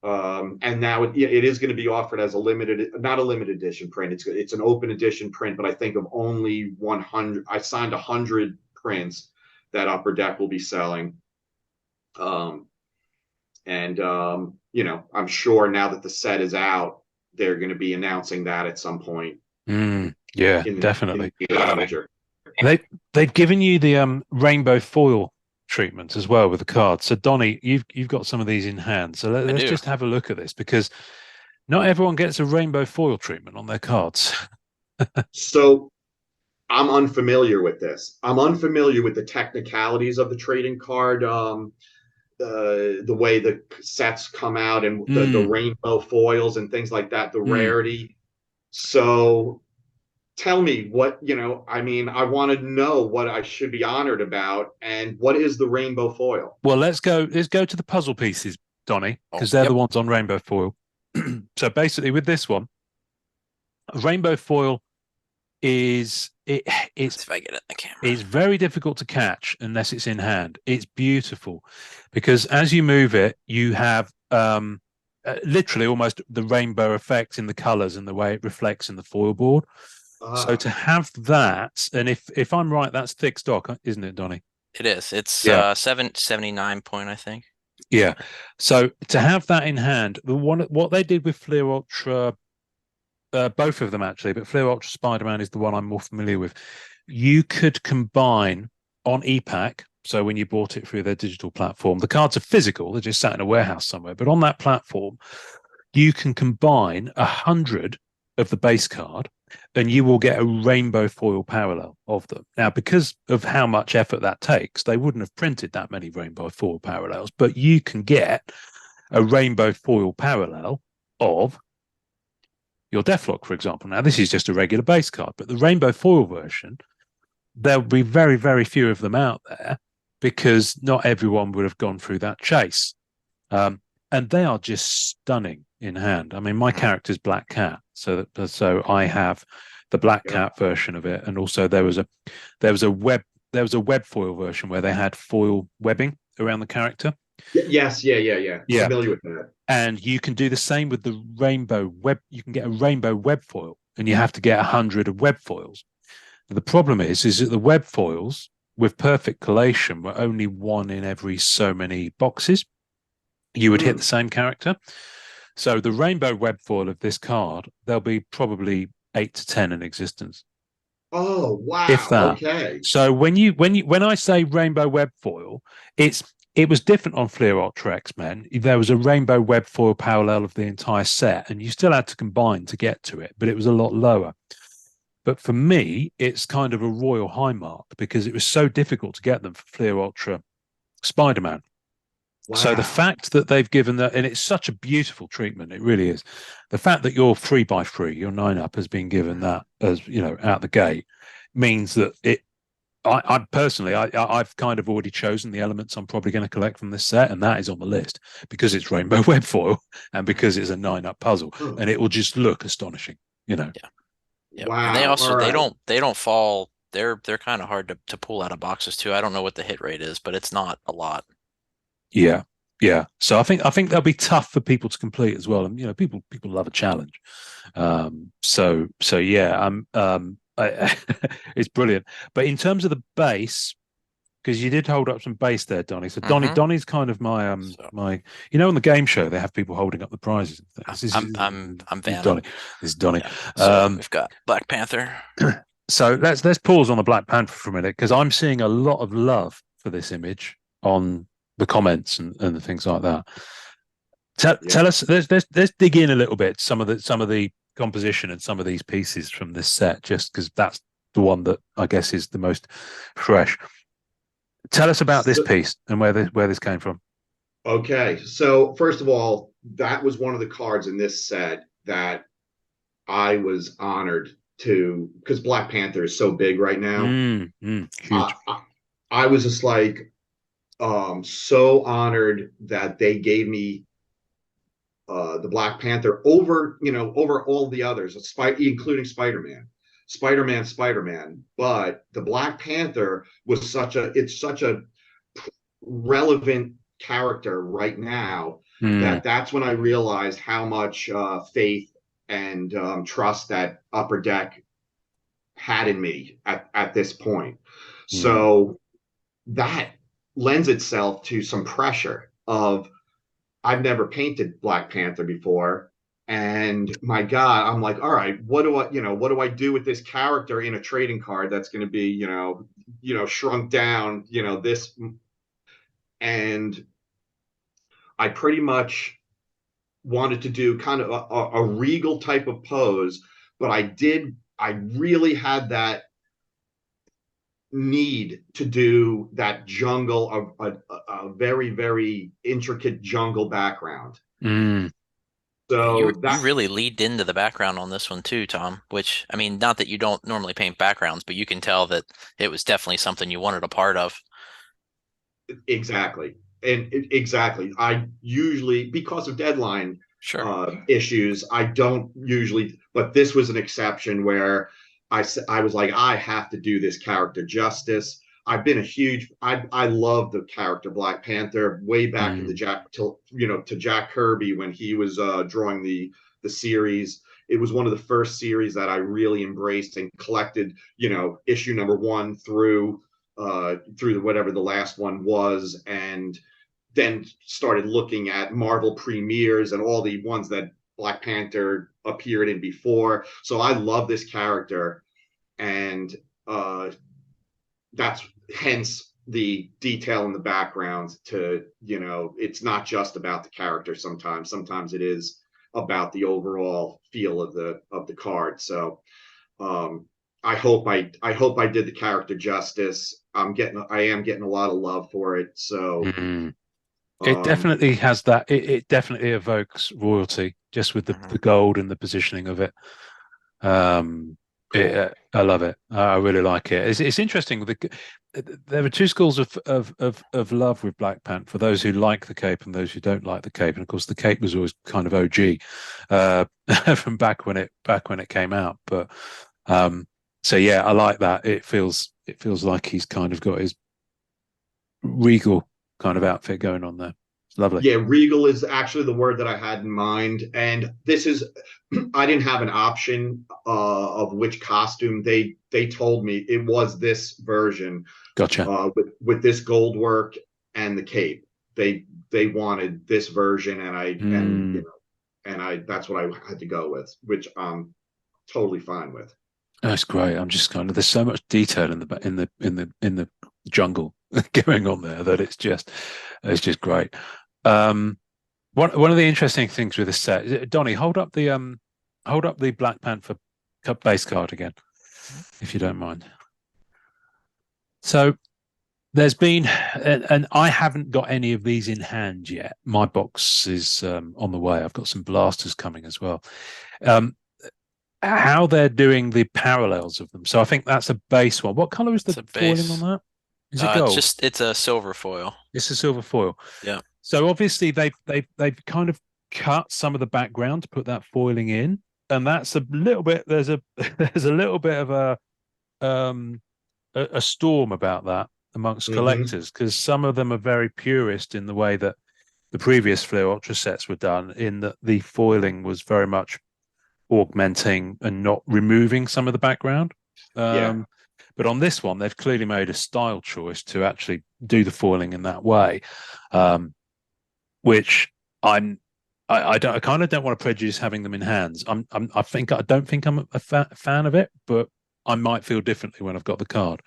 And now it is going to be offered as not a limited edition print. It's an open edition print, but I think of only 100. I signed 100 prints that Upper Deck will be selling. I'm sure now that the set is out, they're going to be announcing that at some point. Yeah, definitely. They've given you the rainbow foil treatment as well with the cards. So Donny, you've got some of these in hand. So let's just have a look at this, because not everyone gets a rainbow foil treatment on their cards. So I'm unfamiliar with this. I'm unfamiliar with the technicalities of the trading card, the way the sets come out and the rainbow foils and things like that, the rarity. So tell me what, I want to know what I should be honored about, and what is the rainbow foil? Well, let's go to the puzzle pieces, Donny, because they're the ones on rainbow foil. So basically with this one, rainbow foil it's if I get it in the camera. It's very difficult to catch unless it's in hand. It's beautiful because as you move it, you have literally almost the rainbow effect in the colors and the way it reflects in the foil board. So to have that, and if I'm right, that's thick stock, isn't it, Donny? It is. It's 779 point, I think. Yeah. So to have that in hand, what they did with Fleer Ultra, both of them actually, but Fleer Ultra Spider-Man is the one I'm more familiar with. You could combine on ePack. So when you bought it through their digital platform, the cards are physical; they're just sat in a warehouse somewhere. But on that platform, you can combine 100 of the base card, and you will get a rainbow foil parallel of them. Now, because of how much effort that takes, they wouldn't have printed that many rainbow foil parallels, but you can get a rainbow foil parallel of your Deathlock, for example. Now, this is just a regular base card, but the rainbow foil version, there'll be very, very few of them out there because not everyone would have gone through that chase. And they are just stunning in hand. I mean, my character's Black Cat, so I have the Black Cat version of it, and also there was a web foil version where they had foil webbing around the character. Yes, yeah. Familiar with that. And you can do the same with the rainbow web. You can get a rainbow web foil, and you have to get 100 of web foils. The problem is that the web foils with perfect collation were only one in every so many boxes. You would hit the same character. So the rainbow web foil of this card, there'll be probably 8 to 10 in existence. Oh wow! If that. Okay. So when I say rainbow web foil, it was different on Fleer Ultra X-Men. There was a rainbow web foil parallel of the entire set, and you still had to combine to get to it, but it was a lot lower. But for me, it's kind of a royal high mark because it was so difficult to get them for Fleer Ultra Spider-Man. Wow. So the fact that they've given that, and it's such a beautiful treatment, it really is. The fact that your 3x3, your 9-up, has been given that as out the gate means that I personally, I've kind of already chosen the elements I'm probably going to collect from this set, and that is on the list because it's rainbow web foil and because it's a 9-up puzzle, and it will just look astonishing, Yeah. Wow. And they also they don't fall. They're kind of hard to pull out of boxes too. I don't know what the hit rate is, but it's not a lot. Yeah. So I think they'll be tough for people to complete as well, and people love a challenge. So yeah, it's brilliant. But in terms of the base, because you did hold up some base there, Donny. So Donny's kind of my my. On the game show they have people holding up the prizes. I'm Van. Donny. This is Donny. Yeah. So we've got Black Panther. So let's pause on the Black Panther for a minute because I'm seeing a lot of love for this image on the comments and the things like that. Tell us. Let's dig in a little bit. Some of the composition and some of these pieces from this set, just because that's the one that I guess is the most fresh. Tell us about this piece and where this came from. Okay, so first of all, that was one of the cards in this set that I was honored to, because Black Panther is so big right now. Huge. I was just like so honored that they gave me the Black Panther over all the others, including Spider-Man. But the Black Panther was such a relevant character right now that's when I realized how much faith and trust that Upper Deck had in me at this point. So that lends itself to some pressure of, I've never painted Black Panther before, and my God, I'm like, all right, what do I do with this character in a trading card that's going to be, shrunk down, this, and I pretty much wanted to do kind of a regal type of pose, but I really had that need to do that jungle, a very, very intricate jungle background. So you really lead into the background on this one too, Tom, which, I mean, not that you don't normally paint backgrounds, but you can tell that it was definitely something you wanted a part of. Exactly. Exactly. I usually, because of deadline issues, I don't usually, but this was an exception where I was like, I have to do this character justice. I've been I love the character Black Panther way back in to Jack Kirby when he was drawing the series. It was one of the first series that I really embraced and collected, issue number 1 through whatever the last one was, and then started looking at Marvel premieres and all the ones that Black Panther appeared in before. So I love this character, and that's hence the detail in the background to, it's not just about the character sometimes it is about the overall feel of the card. So I hope I did the character justice. I am getting a lot of love for it. So it definitely has that. It definitely evokes royalty just with the gold and the positioning of it. Cool. I love it. I really like it. It's interesting. There are two schools of love with Black Panther, for those who like the cape and those who don't like the cape. And of course, the cape was always kind of OG from back when it came out. But so yeah, I like that. It feels like he's kind of got his regal kind of outfit going on there. It's lovely. Yeah, regal is actually the word that I had in mind. And this is, I didn't have an option of which costume. They told me it was this version. Gotcha. With this gold work and the cape. They wanted this version, and that's what I had to go with, which I'm totally fine with. That's great. I'm just kind of, there's so much detail in the jungle going on there that it's just great. One of the interesting things with this set, Donny, hold up the Black Panther base card again, if you don't mind. So there's been, and I haven't got any of these in hand yet. My box is on the way. I've got some blasters coming as well. How they're doing the parallels of them. So I think that's a base one. What color is the foiling on that? Is it gold? It's a silver foil. It's a silver foil. Yeah. So obviously they've kind of cut some of the background to put that foiling in, and that's a little bit. There's a little bit of a storm about that amongst collectors, because some of them are very purist in the way that the previous Flair Ultra sets were done, in that the foiling was very much augmenting and not removing some of the background. But on this one, they've clearly made a style choice to actually do the foiling in that way, which I kind of don't want to prejudice having them in hands. I don't think I'm a fan of it, but I might feel differently when I've got the card.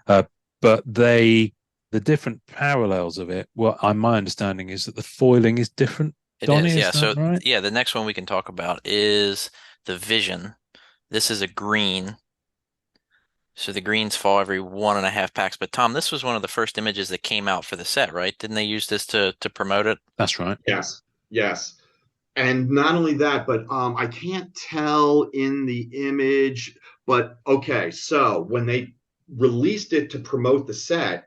But the different parallels of it, my understanding is that the foiling is different. Donny, yeah. So right? Yeah, the next one we can talk about is the Vision. This is a green. So the greens fall every 1.5 packs. But Tom, this was one of the first images that came out for the set, right? Didn't they use this to promote it? That's right. Yes. And not only that, but I can't tell in the image, but okay. So when they released it to promote the set,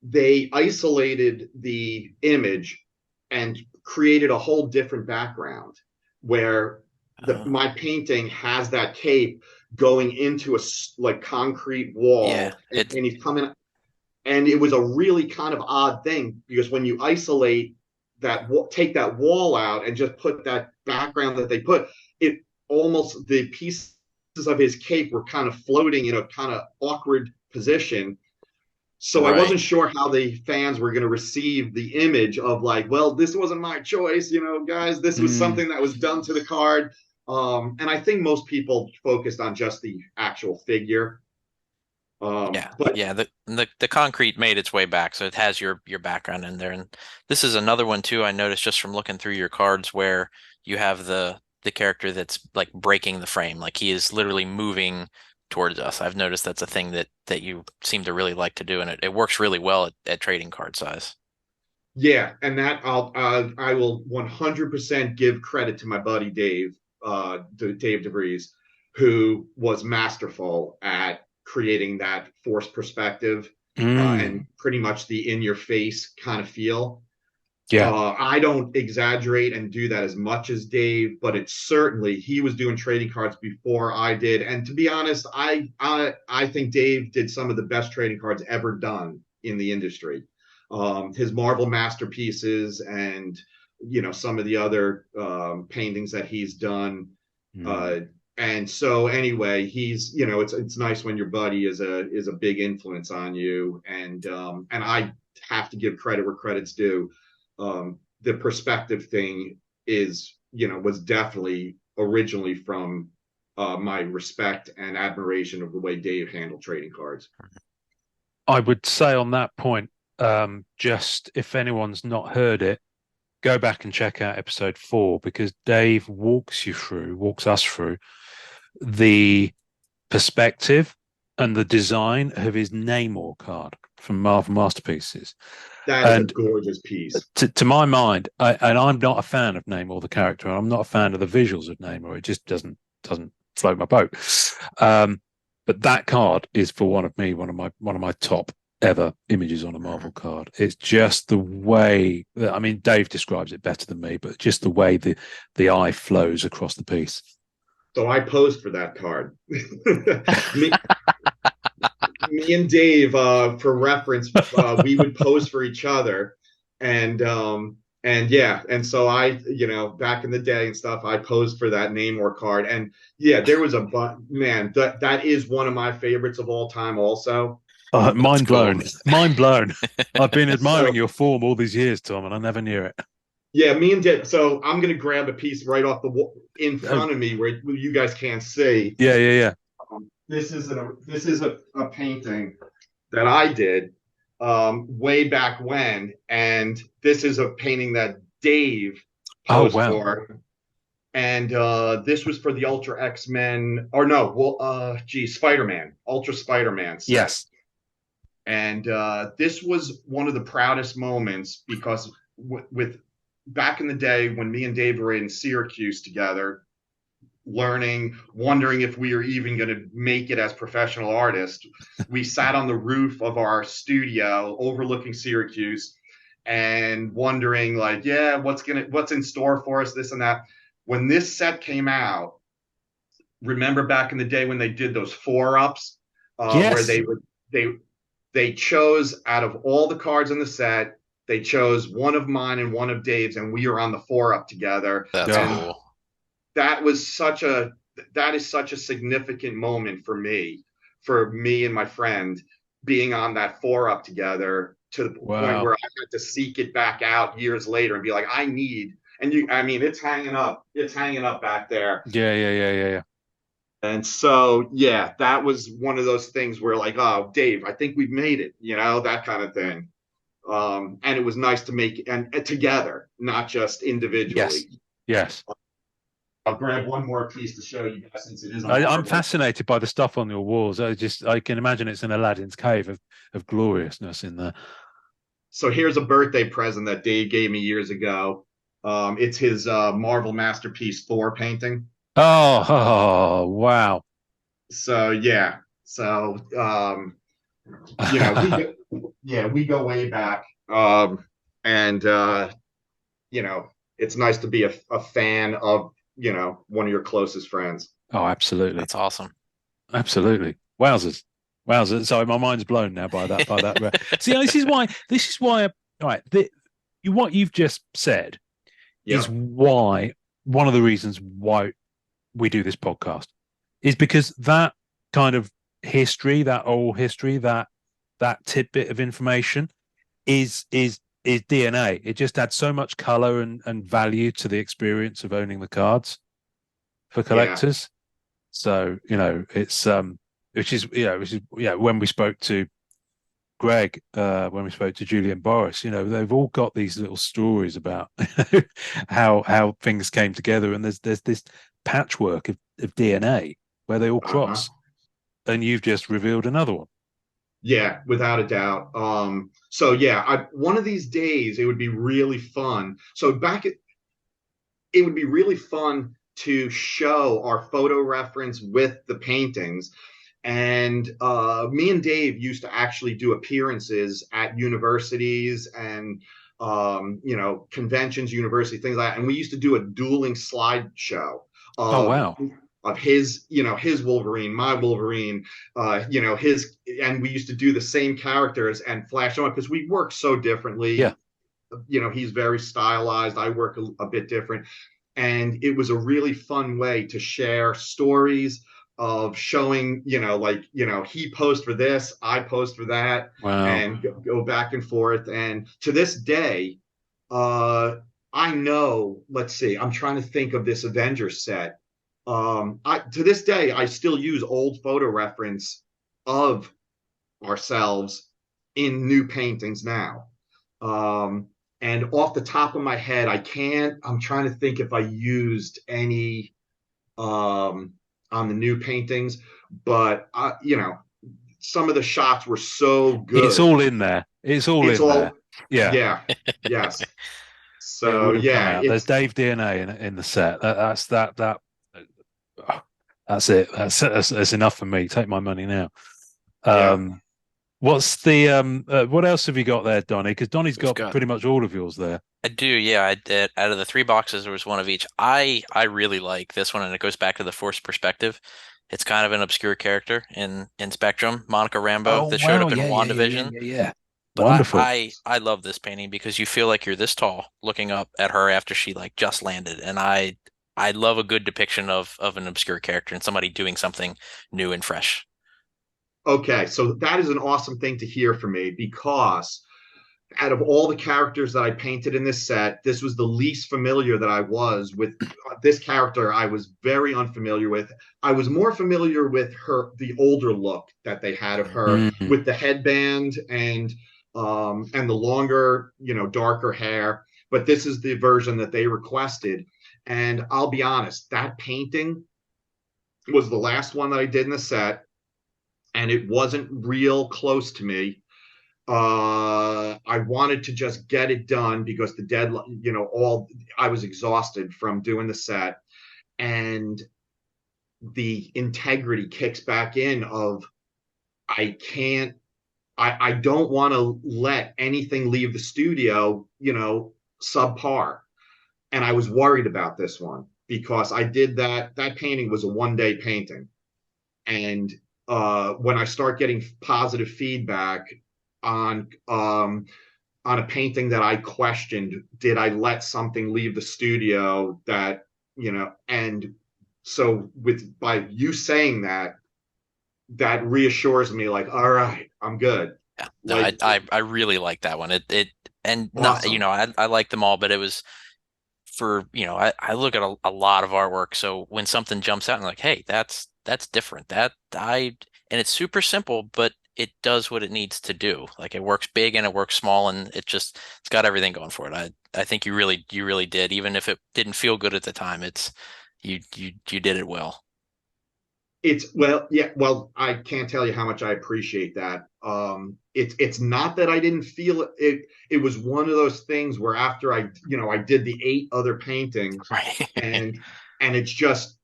they isolated the image and created a whole different background where my painting has that cape going into a concrete wall, and he's coming, and it was a really kind of odd thing, because when you isolate that, take that wall out and just put that background that they put, it almost, the pieces of his cape were kind of floating in a kind of awkward position. So right. I wasn't sure how the fans were going to receive the image of like, well, this wasn't my choice, guys, this was something that was done to the card. And I think most people focused on just the actual figure. The concrete made its way back, so it has your background in there. And this is another one too, I noticed just from looking through your cards, where you have the character that's like breaking the frame, like he is literally moving towards us. I've noticed that's a thing that you seem to really like to do, and it works really well at trading card size. Yeah, and that I will 100% give credit to my buddy Dave DeVries, who was masterful at creating that forced perspective and pretty much the in-your-face kind of feel. Yeah, I don't exaggerate and do that as much as Dave, but it's certainly, he was doing trading cards before I did. And to be honest, I think Dave did some of the best trading cards ever done in the industry. His Marvel masterpieces and some of the other paintings that he's done. And so anyway, he's it's nice when your buddy is a big influence on you, and I have to give credit where credit's due. The perspective thing was definitely originally from my respect and admiration of the way Dave handled trading cards. I would say on that point, just if anyone's not heard it, go back and check out episode 4, because Dave walks us through the perspective and the design of his Namor card. from Marvel Masterpieces. That is a gorgeous piece. To my mind, and I'm not a fan of Namor the character. I'm not a fan of the visuals of Namor. It just doesn't float my boat. But that card is for one of my top ever images on a Marvel card. It's just the way that, I mean, Dave describes it better than me, but just the way the eye flows across the piece. So I posed for that card. me and Dave, for reference, we would pose for each other, and so I, back in the day and stuff, I posed for that Namor card, and yeah, there was man, that is one of my favorites of all time, also. Mind blown. Mind blown. I've been admiring your form all these years, Tom, and I never knew it. Yeah, me and Dave. So I'm gonna grab a piece right off the wall in front of me where you guys can't see. Yeah. This is a painting that I did way back when, and this is a painting that Dave posed for. And this was for the Ultra X-Men, or no, Spider-Man, Ultra Spider-Man set. Yes. And this was one of the proudest moments, because with back in the day when me and Dave were in Syracuse together, learning, wondering if we were even going to make it as professional artists, we sat on the roof of our studio overlooking Syracuse and wondering, like, yeah, what's in store for us, this and that. When this set came out, remember back in the day when they did those 4-ups, yes. where they chose, out of all the cards in the set, they chose one of mine and one of Dave's, and we were on the 4-up together. That's cool. That is such a significant moment for me and my friend, being on that 4-up together, to the point where I had to seek it back out years later and be like, I mean, it's hanging up back there. Yeah. And so, yeah, that was one of those things where, like, oh, Dave, I think we've made it, that kind of thing. And it was nice to make it together, not just individually. Yes. I'll grab one more piece to show you guys, since it is. I'm fascinated by the stuff on your walls. I can imagine it's an Aladdin's cave of gloriousness in there. So here's a birthday present that Dave gave me years ago. It's his Marvel Masterpiece Thor painting. Oh, wow. So yeah. So we go way back. And it's nice to be a fan of, one of your closest friends. Oh, absolutely. That's awesome. Absolutely. Wowzers. Sorry, my mind's blown now by that. See, this is why. All right. What you've just said is why, one of the reasons why we do this podcast, is because that kind of history, that oral history, that tidbit of information is DNA. It just adds so much color and value to the experience of owning the cards for collectors. So, it's which is when we spoke to Greg, when we spoke to Julie and Boris, they've all got these little stories about how things came together, and there's this patchwork of DNA where they all cross. And you've just revealed another one. Yeah, without a doubt. So yeah, one of these days it would be really fun. It would be really fun to show our photo reference with the paintings. And me and Dave used to actually do appearances at universities and conventions, university, things like that. And we used to do a dueling slideshow. Of his Wolverine, my Wolverine, and we used to do the same characters and flash on, because we work so differently. Yeah. He's very stylized. I work a bit different. And it was a really fun way to share stories of showing, he posed for this, I posed for that, and go back and forth. And to this day, I know, let's see, I'm trying to think of this Avengers set. To this day, I still use old photo reference of ourselves in new paintings now. And off the top of my head, I'm trying to think if I used any on the new paintings, but some of the shots were so good. It's all in there. It's all in there. Yeah. Yes. So yeah, there's Dave DNA in the set. That's it. That's enough for me. Take my money now. What's the what else have you got there, Donny? Because Donny's got pretty much all of yours there. I do, yeah. I did. Out of the 3 boxes, there was one of each. I really like this one, and it goes back to the Force perspective. It's kind of an obscure character in Spectrum, Monica Rambeau, that showed up in WandaVision. Yeah. But wonderful. I love this painting because you feel like you're this tall looking up at her after she like just landed, and I love a good depiction of an obscure character and somebody doing something new and fresh. Okay, so that is an awesome thing to hear from me, because out of all the characters that I painted in this set, this was the least familiar that I was with. This character I was very unfamiliar with. I was more familiar with the older look that they had of her, with the headband and the longer, darker hair. But this is the version that they requested. And I'll be honest, that painting was the last one that I did in the set, and it wasn't real close to me. I wanted to just get it done because the deadline, I was exhausted from doing the set, and the integrity kicks back in of I don't want to let anything leave the studio, subpar. And I was worried about this one because I did that painting was a 1-day painting. And when I start getting positive feedback on a painting that I questioned, did I let something leave the studio that, and so by you saying that reassures me, like, all right, I'm good. Yeah, no, I really like that one. And awesome. Not, I like them all, but it was for, I look at a lot of artwork. So when something jumps out and like, hey, that's different. And it's super simple, but it does what it needs to do. Like, it works big and it works small, and it's got everything going for it. I think you really did, even if it didn't feel good at the time. You did it well. Well, I can't tell you how much I appreciate that. It's not that I didn't feel it. It was one of those things where after I did the 8 other paintings, right. and it's just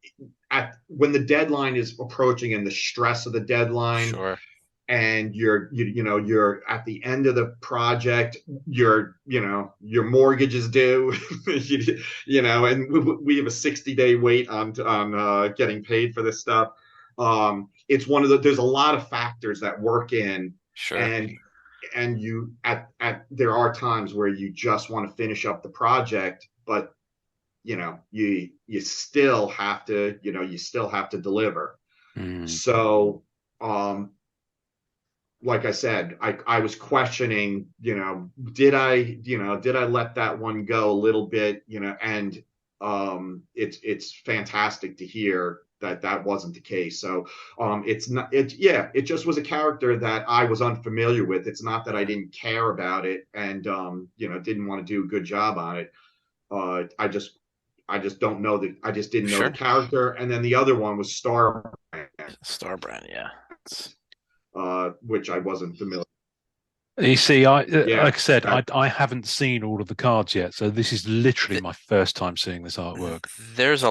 when the deadline is approaching and the stress of the deadline, sure. And you're at the end of the project, your mortgage is due, and we have a 60-day wait on getting paid for this stuff. It's there's a lot of factors that work in, sure. And you there are times where you just want to finish up the project, but you still have to deliver. So like I said, I was questioning, did I let that one go a little bit, and it's fantastic to hear that wasn't the case. So it just was a character that I was unfamiliar with. It's not that I didn't care about it and didn't want to do a good job on it. I just don't know that. I just didn't know the character. And then the other one was Starbrand, yeah. Which I wasn't familiar. You see, like I said, I haven't seen all of the cards yet, so this is literally my first time seeing this artwork. There's a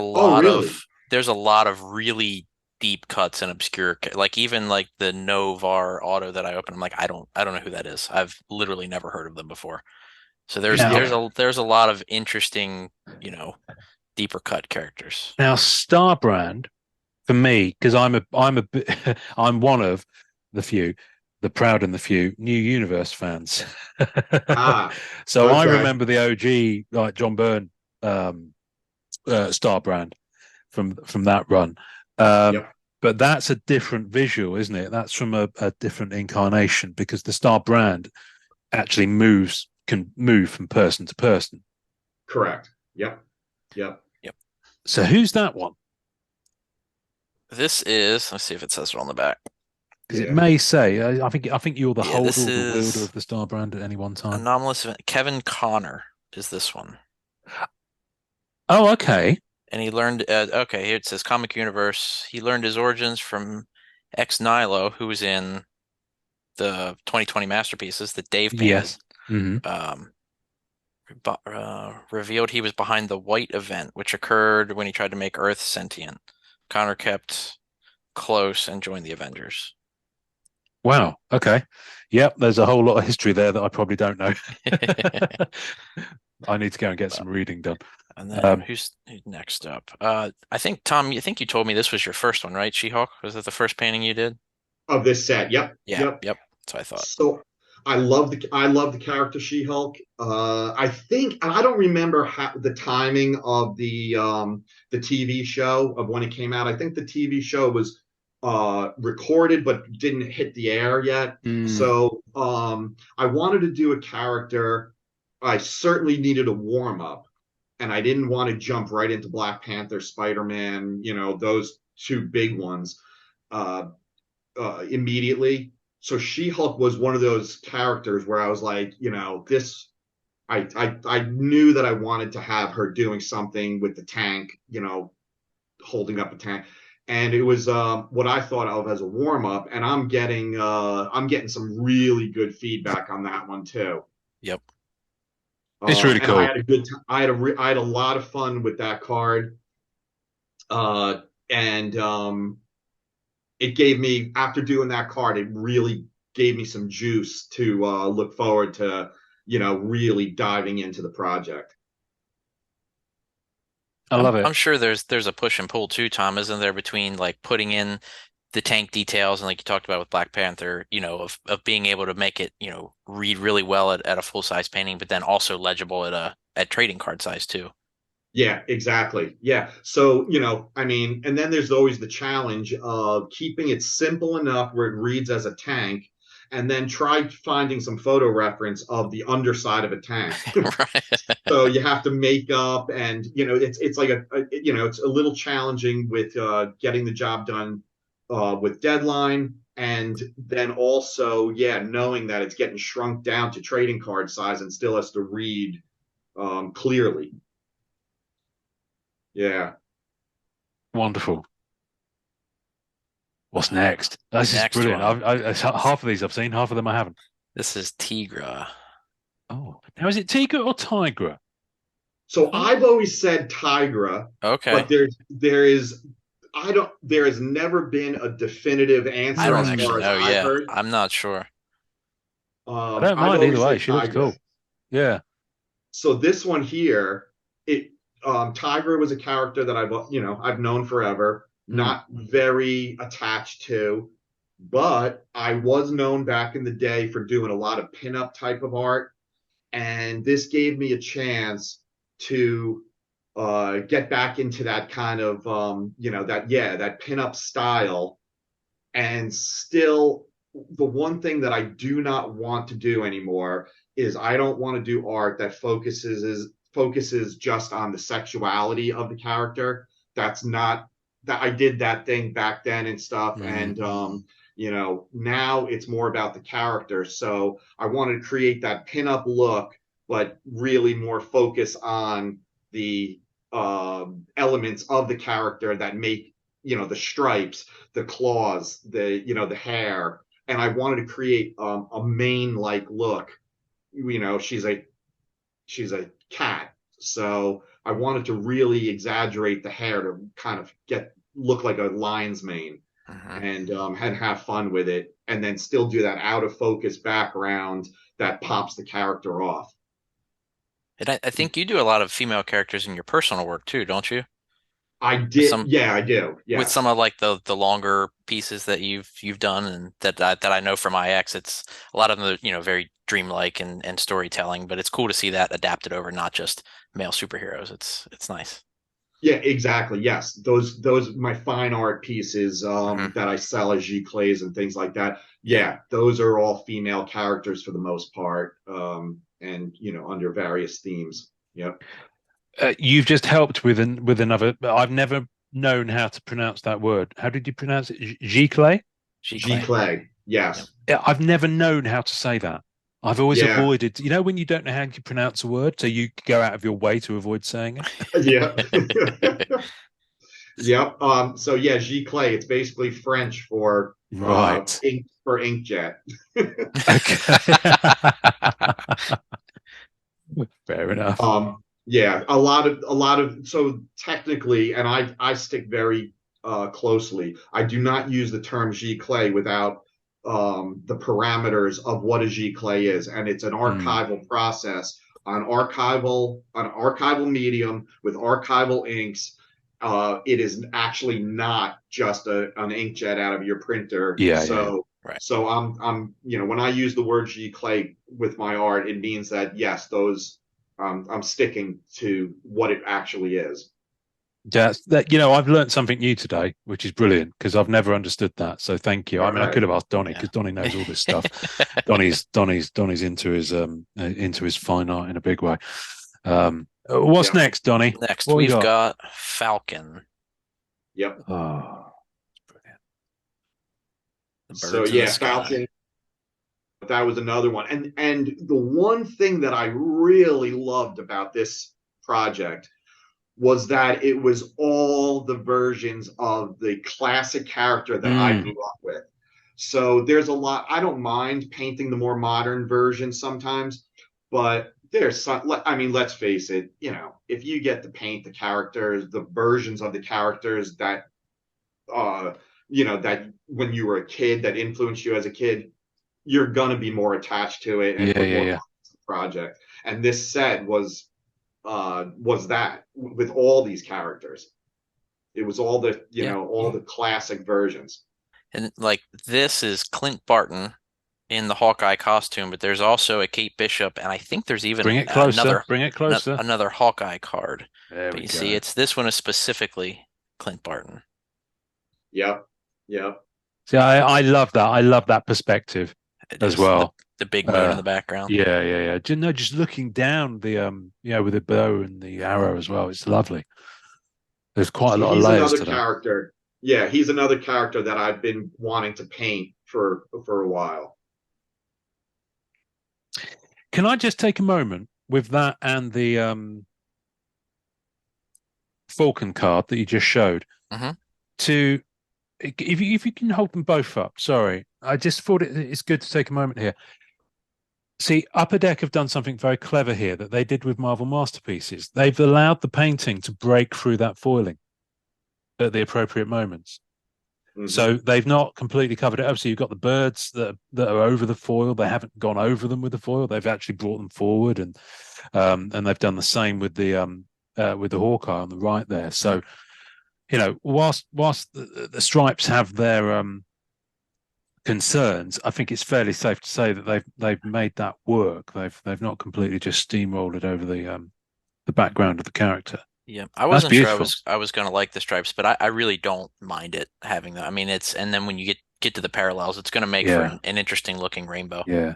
lot of really deep cuts and obscure, like even like the Novar auto that I opened. I'm like, I don't know who that is. I've literally never heard of them before. So there's a lot of interesting, deeper cut characters. Now, Starbrand, for me, because I'm one of the few, the proud and the few New Universe fans. So okay. I remember the OG, like John Byrne, Starbrand from that run. But that's a different visual, isn't it? That's from a different incarnation, because the Starbrand actually can move from person to person. Correct. Yep. So who's that one? This is, let's see if it says it on the back. Because it may say, I think you're the holder or the wielder of the Starbrand at any one time. Anomalous event. Kevin Connor is this one. Oh, okay. And he learned, here it says Comic Universe. He learned his origins from ex Nihilo, who was in the 2020 masterpieces that Dave painted. Yes. Revealed he was behind the White event, which occurred when he tried to make Earth sentient. Connor kept close and joined the Avengers. Wow. Okay. Yep. There's a whole lot of history there that I probably don't know. I need to go and get some reading done. And then who's next up? I think Tom, you told me this was your first one, right? She-Hulk? Was that the first painting you did? Of this set? Yep. Yep. That's what I thought. So I love the character She-Hulk. I think, and I don't remember the timing of the TV show of when it came out. I think the TV show was recorded but didn't hit the air yet. So I wanted to do a character. I certainly needed a warm up, and I didn't want to jump right into Black Panther, Spider-Man, those two big ones immediately. So She-Hulk was one of those characters where I was like, this, I knew that I wanted to have her doing something with the tank, holding up a tank. And it was what I thought of as a warm up, and I'm getting some really good feedback on that one too. Yep, it's really cool. I had a good time. I had a lot of fun with that card, and it gave me, after doing that card, it really gave me some juice to look forward to, really diving into the project. I love it. I'm sure there's a push and pull too, Tom, isn't there, between like putting in the tank details and like you talked about with Black Panther, of being able to make it, read really well at a full size painting, but then also legible at trading card size too. Yeah, exactly. Yeah. So, and then there's always the challenge of keeping it simple enough where it reads as a tank, and then try finding some photo reference of the underside of a tank. Right. So you have to make up, and it's like it's a little challenging with getting the job done with deadline, and then also knowing that it's getting shrunk down to trading card size and still has to read clearly. Yeah. Wonderful. What's next? This is brilliant. Half of these I've seen, half of them I haven't. This is Tigra. Oh, now is it Tigra or Tigra? So I've always said Tigra. Okay. But there has never been a definitive answer. I don't actually know. Yeah, I'm not sure. I don't mind either way. She looks cool. Yeah. So this one here, Tigra was a character that I've known forever, not very attached to, but I was known back in the day for doing a lot of pinup type of art, and this gave me a chance to get back into that kind of that pinup style. And still, the one thing that I do not want to do anymore is I don't want to do art that focuses just on the sexuality of the character. That's not that I did that thing back then and stuff. And now it's more about the character. So I wanted to create that pinup look, but really more focus on the elements of the character that make the stripes, the claws, the hair. And I wanted to create a mane like look. She's a cat, so I wanted to really exaggerate the hair to kind of look like a lion's mane, and have fun with it, and then still do that out of focus background that pops the character off. And I think you do a lot of female characters in your personal work too, don't you? I did. I do. Yeah. With some of like the longer pieces that you've done, and that I know from IX, it's a lot of them, very dreamlike and storytelling. But it's cool to see that adapted over not just male superheroes. It's nice. Yeah, exactly. Yes, those my fine art pieces that I sell as giclées and things like that. Yeah, those are all female characters for the most part, and under various themes. Yep. You've just helped with another. I've never known how to pronounce that word. How did you pronounce it? Giclée? Giclée. Yes. Yeah, I've never known how to say that. I've always avoided. When you don't know how to pronounce a word, so you go out of your way to avoid saying it. Yeah. Yep. So yeah, giclée. It's basically French for Right. inkjet. Okay. Fair enough. Yeah, a lot of so technically, and I stick very closely. I do not use the term giclée without the parameters of what a giclée is, and it's an archival process on archival medium with archival inks. It is actually not just an inkjet out of your printer. Yeah, So Right. so I'm when I use the word giclée with my art, it means that yes, those I'm sticking to what it actually is. That I've learned something new today, which is brilliant because I've never understood that. So thank you. All I mean, I right. could have asked Donny Yeah. because Donny knows all this stuff. Donny's into his fine art in a big way. What's Yeah. next, Donny? Next, What we we've got? got Falcon. Yep. Oh, brilliant. The So birds in the yeah, sky. Falcon. That was another one. And the one thing that I really loved about this project was that it was all the versions of the classic character that I grew up with. So there's a lot. I don't mind painting the more modern versions sometimes, but there's some. I mean, let's face it. If you get to paint the characters, the versions of the characters that, that when you were a kid, that influenced you as a kid, you're gonna be more attached to it and Yeah, put yeah, more yeah. into the project. And this set was that with all these characters. It was all the Yeah. all the classic versions. And like this is Clint Barton in the Hawkeye costume, but there's also a Kate Bishop, and I think there's even Bring it closer. Bring it closer. another Hawkeye card. There But we you go. see, it's this one is specifically Clint Barton. Yep. Yep. See, I love that. I love that perspective It as is well. the big moon in the background. Yeah, yeah, yeah. No, just looking down the with the bow and the arrow as well. It's lovely. There's quite a lot of He's layers another to that. character. Yeah, he's another character that I've been wanting to paint for a while. Can I just take a moment with that and the Falcon card that you just showed to if you can hold them both up. Sorry, I just thought it's good to take a moment here. See, Upper Deck have done something very clever here that they did with Marvel Masterpieces. They've allowed the painting to break through that foiling at the appropriate moments. So they've not completely covered it up. So you've got the birds that are over the foil. They haven't gone over them with the foil. They've actually brought them forward, and they've done the same with the Hawkeye on the right there. So whilst the stripes have their concerns, I think it's fairly safe to say that they've made that work. They've not completely just steamrolled it over the background of the character. Yeah, I wasn't sure I was gonna like the stripes, but I really don't mind it having that. I mean, and then when you get to the parallels, it's gonna make for an interesting looking rainbow. Yeah,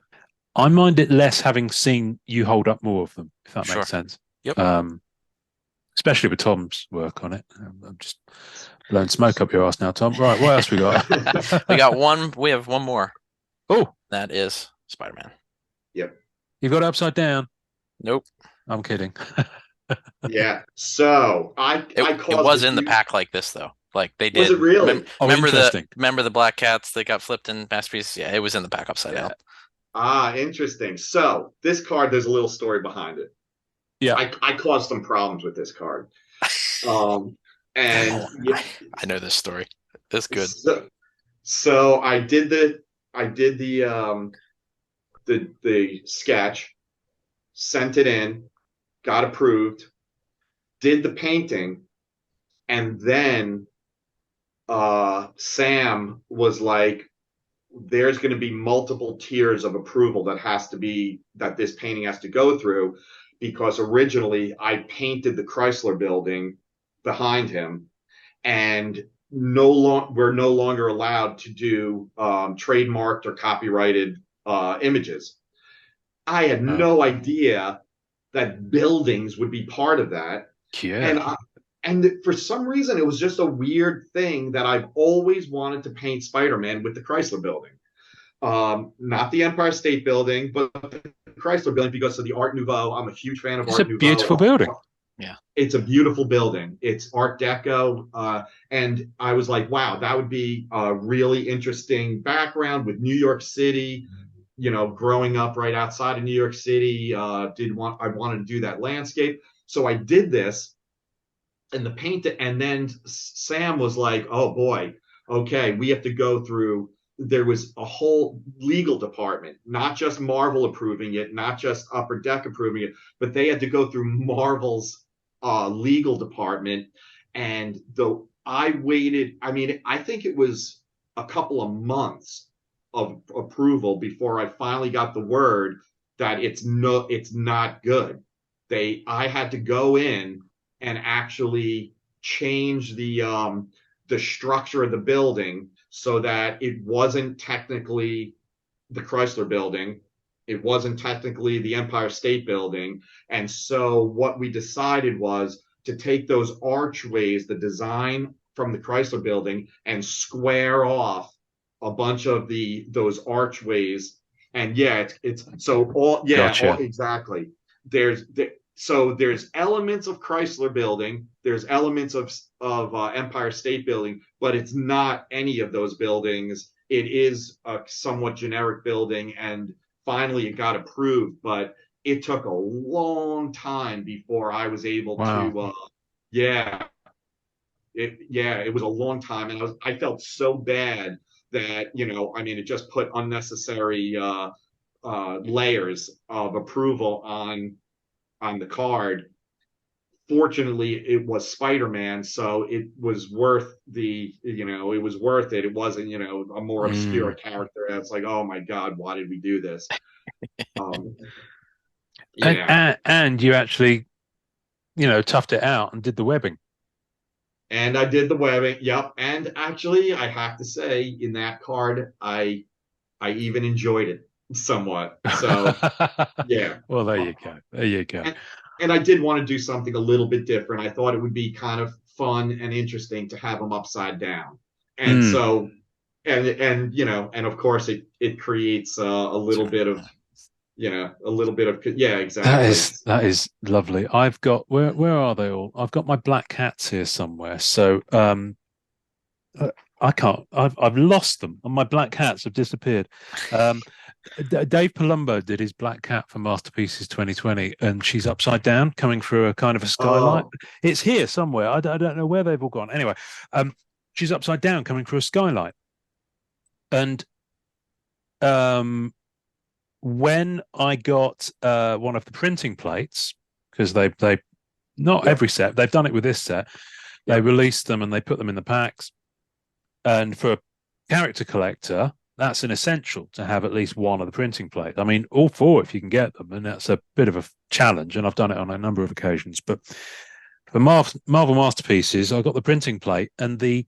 I mind it less having seen you hold up more of them, if that makes sense. Yep. Especially with Tom's work on it. I'm just blowing smoke up your ass now, Tom. Right, what else we got? We have one more. Oh, that is Spider-Man. Yep. You've got it upside down. Nope. I'm kidding. Yeah. So it was in the pack like this though. Like they did. Was it really? Remember the black cats that got flipped in Masterpiece? Yeah, it was in the pack upside down. Ah, interesting. So this card, there's a little story behind it. Yeah. I caused some problems with this card. And I know this story. It's good. So I did the sketch, sent it in, got approved, did the painting, and then Sam was like, there's going to be multiple tiers of approval that this painting has to go through, because originally I painted the Chrysler building behind him, and we're no longer allowed to do trademarked or copyrighted images. I had no idea that buildings would be part of that. Yeah. And for some reason, it was just a weird thing that I've always wanted to paint Spider-Man with the Chrysler building. Not the Empire State Building, but the Chrysler building, because of the Art Nouveau. I'm a huge fan of Art Nouveau. It's a beautiful building. Yeah. It's a beautiful building. It's Art Deco. And I was like, wow, that would be a really interesting background with New York City. You know, growing up right outside of New York City, I wanted to do that landscape. So I did this and the paint, and then Sam was like, oh boy, okay, we have to go through. There was a whole legal department, not just Marvel approving it, not just Upper Deck approving it, but they had to go through Marvel's legal department. And the I waited, I mean, I think it was a couple of months of approval before I finally got the word that it's not good. I had to go in and actually change the structure of the building so that it wasn't technically the Chrysler Building, it wasn't technically the Empire State Building. And so what we decided was to take those archways, the design from the Chrysler Building, and square off a bunch of those archways. And yeah, it's so all yeah, Gotcha. exactly. So there's elements of Chrysler Building, there's elements of Empire State Building, but it's not any of those buildings. It is a somewhat generic building, and finally it got approved, but it took a long time before I was able to. Yeah, it was a long time, and I felt so bad that I mean, it just put unnecessary layers of approval on the card. Fortunately, it was Spider-Man, so it was worth it was worth it. It wasn't, a more obscure character. It's like, oh my God, why did we do this? Yeah. And you actually, toughed it out and did the webbing. And I did the webbing. Yep. And actually, I have to say, in that card, I even enjoyed it somewhat. So yeah. Well, there you go. There you go. And I did want to do something a little bit different. I thought it would be kind of fun and interesting to have them upside down. And so, and of course it creates a little bit of, yeah, exactly. That is lovely. I've got, where are they all? I've got my black cats here somewhere. So, I can't, I've lost them, and my black cats have disappeared. Dave Palumbo did his black cat for Masterpieces 2020, and she's upside down coming through a kind of a skylight. It's here somewhere. I don't know where they've all gone. Anyway, she's upside down coming through a skylight. And when I got one of the printing plates, because they not every set, they've done it with this set, they released them and they put them in the packs. And for a character collector, that's an essential to have at least one of the printing plates. I mean, all four if you can get them, and that's a bit of a challenge, and I've done it on a number of occasions. But for Marvel Masterpieces, I got the printing plate and the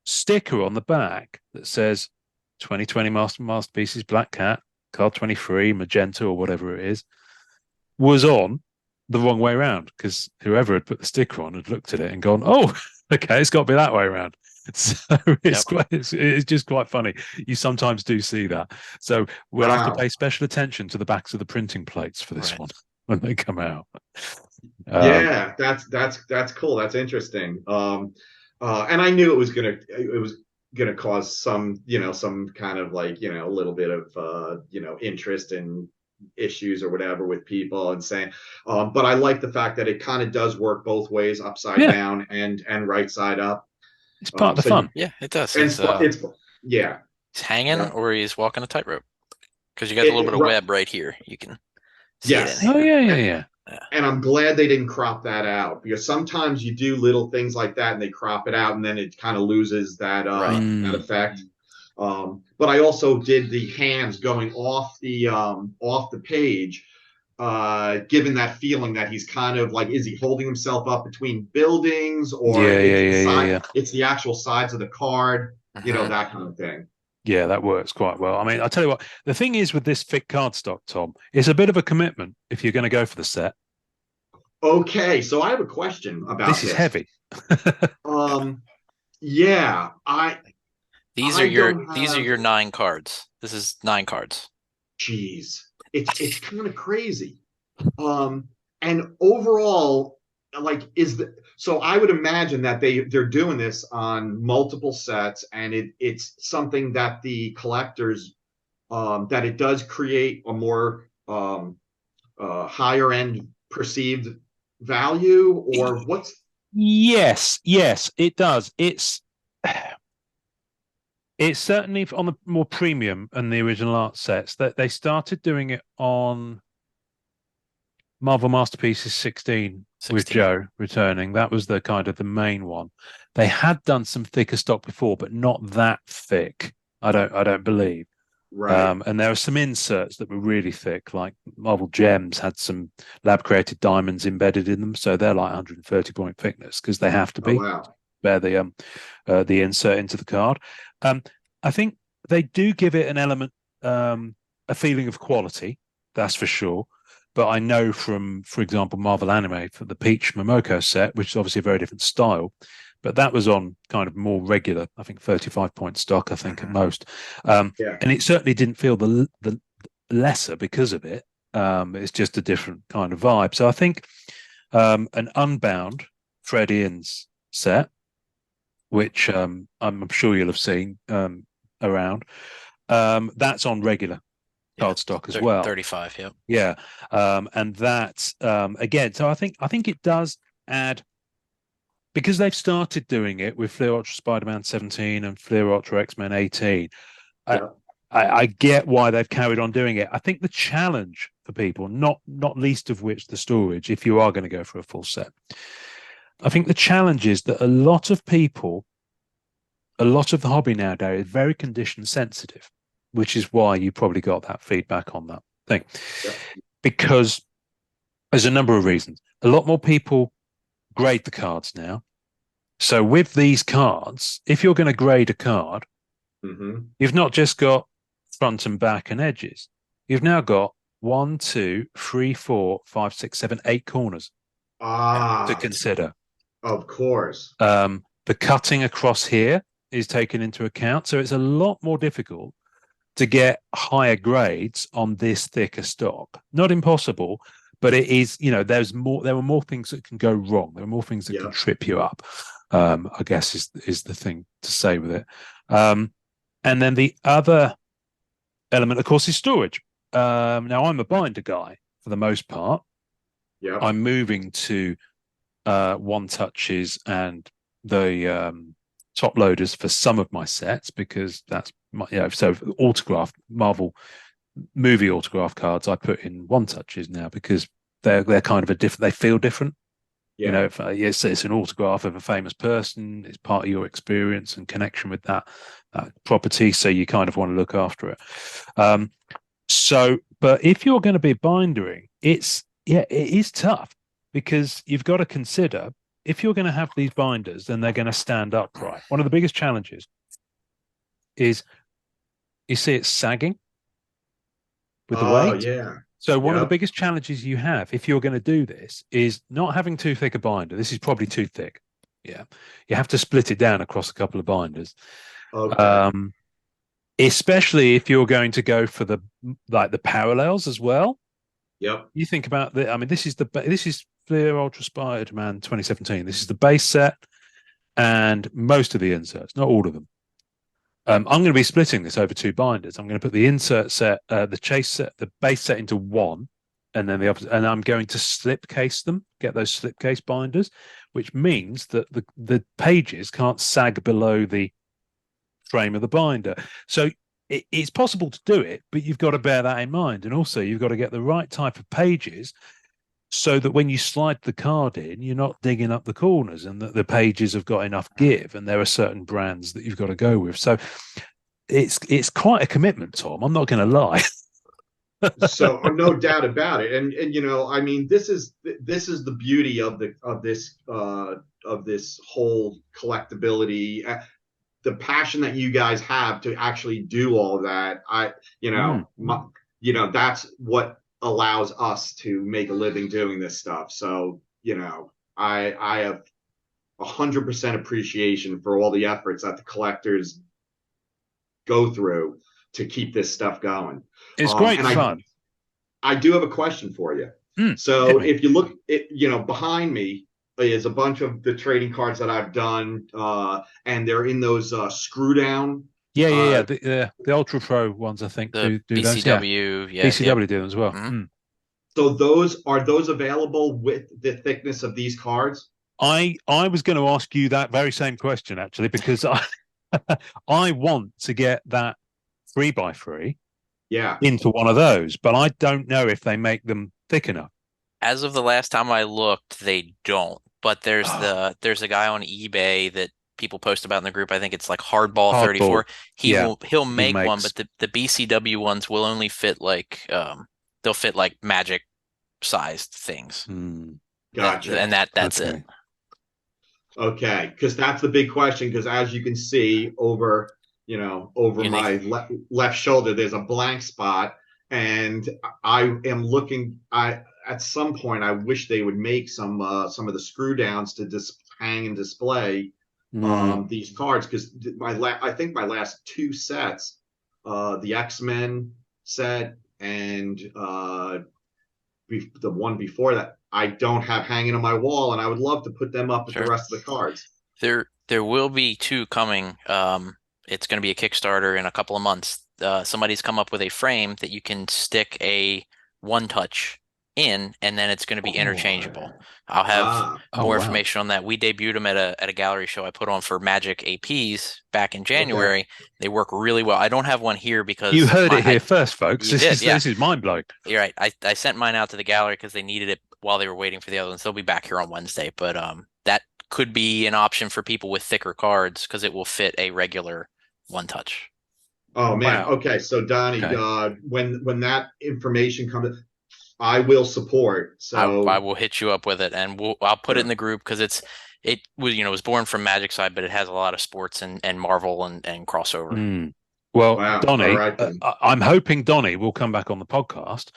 sticker on the back that says 2020 Masterpieces Black Cat, card 23, magenta or whatever it is, was on the wrong way around, because whoever had put the sticker on had looked at it and gone, oh, okay, it's got to be that way around. So it's just quite funny. You sometimes do see that. So we'll have to pay special attention to the backs of the printing plates for this one when they come out. Yeah, that's cool. That's interesting. And I knew it was gonna cause some kind of like a little bit of interest and issues or whatever with people and saying, but I like the fact that it kind of does work both ways, upside down and right side up. It's part of the fun. Yeah, it does. It's yeah. He's hanging or he's walking a tightrope, because you got a little bit of web right here. You can see it in here. Yeah. And I'm glad they didn't crop that out, because sometimes you do little things like that and they crop it out and then it kind of loses that that effect. But I also did the hands going off the page, given that feeling that he's kind of like, is he holding himself up between buildings, or it's the actual sides of the card, that kind of thing. Yeah, that works quite well. I mean, I'll tell you what, the thing is with this thick cardstock, Tom, it's a bit of a commitment if you're going to go for the set. Okay, so I have a question about this. This is heavy. Yeah, these are your 9 cards. This is 9 cards. Jeez, it's kind of crazy. And overall, like so I would imagine that they're doing this on multiple sets, and it's something that the collectors, that it does create a more higher end perceived value, or what's. Yes, it does. It's certainly on the more premium and the original art sets that they started doing it on Marvel Masterpieces 16 with Joe returning. That was the kind of the main one. They had done some thicker stock before, but not that thick. I don't believe. Right. And there are some inserts that were really thick, like Marvel Gems had some lab created diamonds embedded in them, so they're like 130 point thickness because they have to be. Oh, wow. Bear the insert into the card. I think they do give it an element, a feeling of quality, that's for sure. But I know from, for example, Marvel Anime for the Peach Momoko set, which is obviously a very different style, but that was on kind of more regular, I think 35 point stock, I think at most. And it certainly didn't feel the lesser because of it. It's just a different kind of vibe. So I think an Unbound Fred Ian's set, which I'm sure you'll have seen around, that's on regular cardstock as well. 35, yeah. Yeah. And that again, so I think it does add, because they've started doing it with Fleer Ultra Spider-Man 17 and Fleer Ultra X-Men 18. I get why they've carried on doing it. I think the challenge for people, not least of which the storage, if you are going to go for a full set, I think the challenge is that a lot of the hobby nowadays is very condition sensitive, which is why you probably got that feedback on that thing. Yeah. Because there's a number of reasons. A lot more people grade the cards now. So with these cards, if you're going to grade a card, you've not just got front and back and edges. You've now got 1, 2, 3, 4, 5, 6, 7, 8 corners to consider. Of course. The cutting across here is taken into account. So it's a lot more difficult to get higher grades on this thicker stock. Not impossible, but it is, there are more things that can go wrong. There are more things that can trip you up, I guess is the thing to say with it. And then the other element, of course, is storage. Now, I'm a binder guy for the most part. Yeah. I'm moving to one touches and the top loaders for some of my sets, because that's my, so autographed Marvel movie autograph cards I put in one touches now, because they're kind of they feel different. If it's an autograph of a famous person, it's part of your experience and connection with that property, so you kind of want to look after it. But if you're going to be bindering, it is tough, because you've got to consider, if you're going to have these binders, then they're going to stand upright. One of the biggest challenges is, you see it sagging with the weight. Yeah. So one of the biggest challenges you have, if you're going to do this, is not having too thick a binder. This is probably too thick. Yeah. You have to split it down across a couple of binders. Okay. Especially if you're going to go for the parallels as well. Yep. You think about this is Fleer Ultra Spider-Man 2017. This is the base set and most of the inserts, not all of them. I'm going to be splitting this over 2 binders. I'm going to put the insert set, the chase set, the base set into one, and then the opposite. And I'm going to slipcase them, get those slipcase binders, which means that the pages can't sag below the frame of the binder. So it's possible to do it, but you've got to bear that in mind. And also, you've got to get the right type of pages, so that when you slide the card in, you're not digging up the corners, and that the pages have got enough give, and there are certain brands that you've got to go with. So it's quite a commitment, Tom. I'm not going to lie. So no doubt about it. And this is the beauty of this whole collectability, the passion that you guys have to actually do all of that. That's what allows us to make a living doing this stuff. So, I have 100% appreciation for all the efforts that the collectors go through to keep this stuff going. It's great fun. I do have a question for you. So if you look at, behind me, is a bunch of the trading cards that I've done, and they're in those screw down. Yeah. The Ultra Pro ones, I think, The do those. BCW, yeah. BCW do them as well. Mm-hmm. So those available with the thickness of these cards? I was going to ask you that very same question actually, because I want to get that 3x3 into one of those, but I don't know if they make them thick enough. As of the last time I looked, they don't. But there's a guy on eBay that people post about in the group. I think it's like Hardball 34. He'll make one, but the BCW ones will only fit like they'll fit like Magic sized things. Gotcha. And that's it. Okay, because that's the big question. Because as you can see over my left shoulder, there's a blank spot, and I am looking. At some point, I wish they would make some of the screw downs to just hang and display these cards, because I think my last two sets, the X-Men set and the one before that, I don't have hanging on my wall, and I would love to put them up with the rest of the cards. There will be two coming. It's going to be a Kickstarter in a couple of months. Somebody's come up with a frame that you can stick a one touch in, and then it's going to be interchangeable. I'll have more information on that. We debuted them at a gallery show I put on for Magic APs back in January. Okay. They work really well. I don't have one here because you heard it here first, folks. This is mind blowing. You're right. I sent mine out to the gallery because they needed it while they were waiting for the other ones. They'll be back here on Wednesday, but that could be an option for people with thicker cards because it will fit a regular one touch. Oh man. Wow. Okay. So Donnie, when that information comes, I will support. So I will hit you up with it, and I'll put it in the group because it was born from Magic side, but it has a lot of sports and Marvel and crossover. Well, Donnie, I'm hoping Donnie will come back on the podcast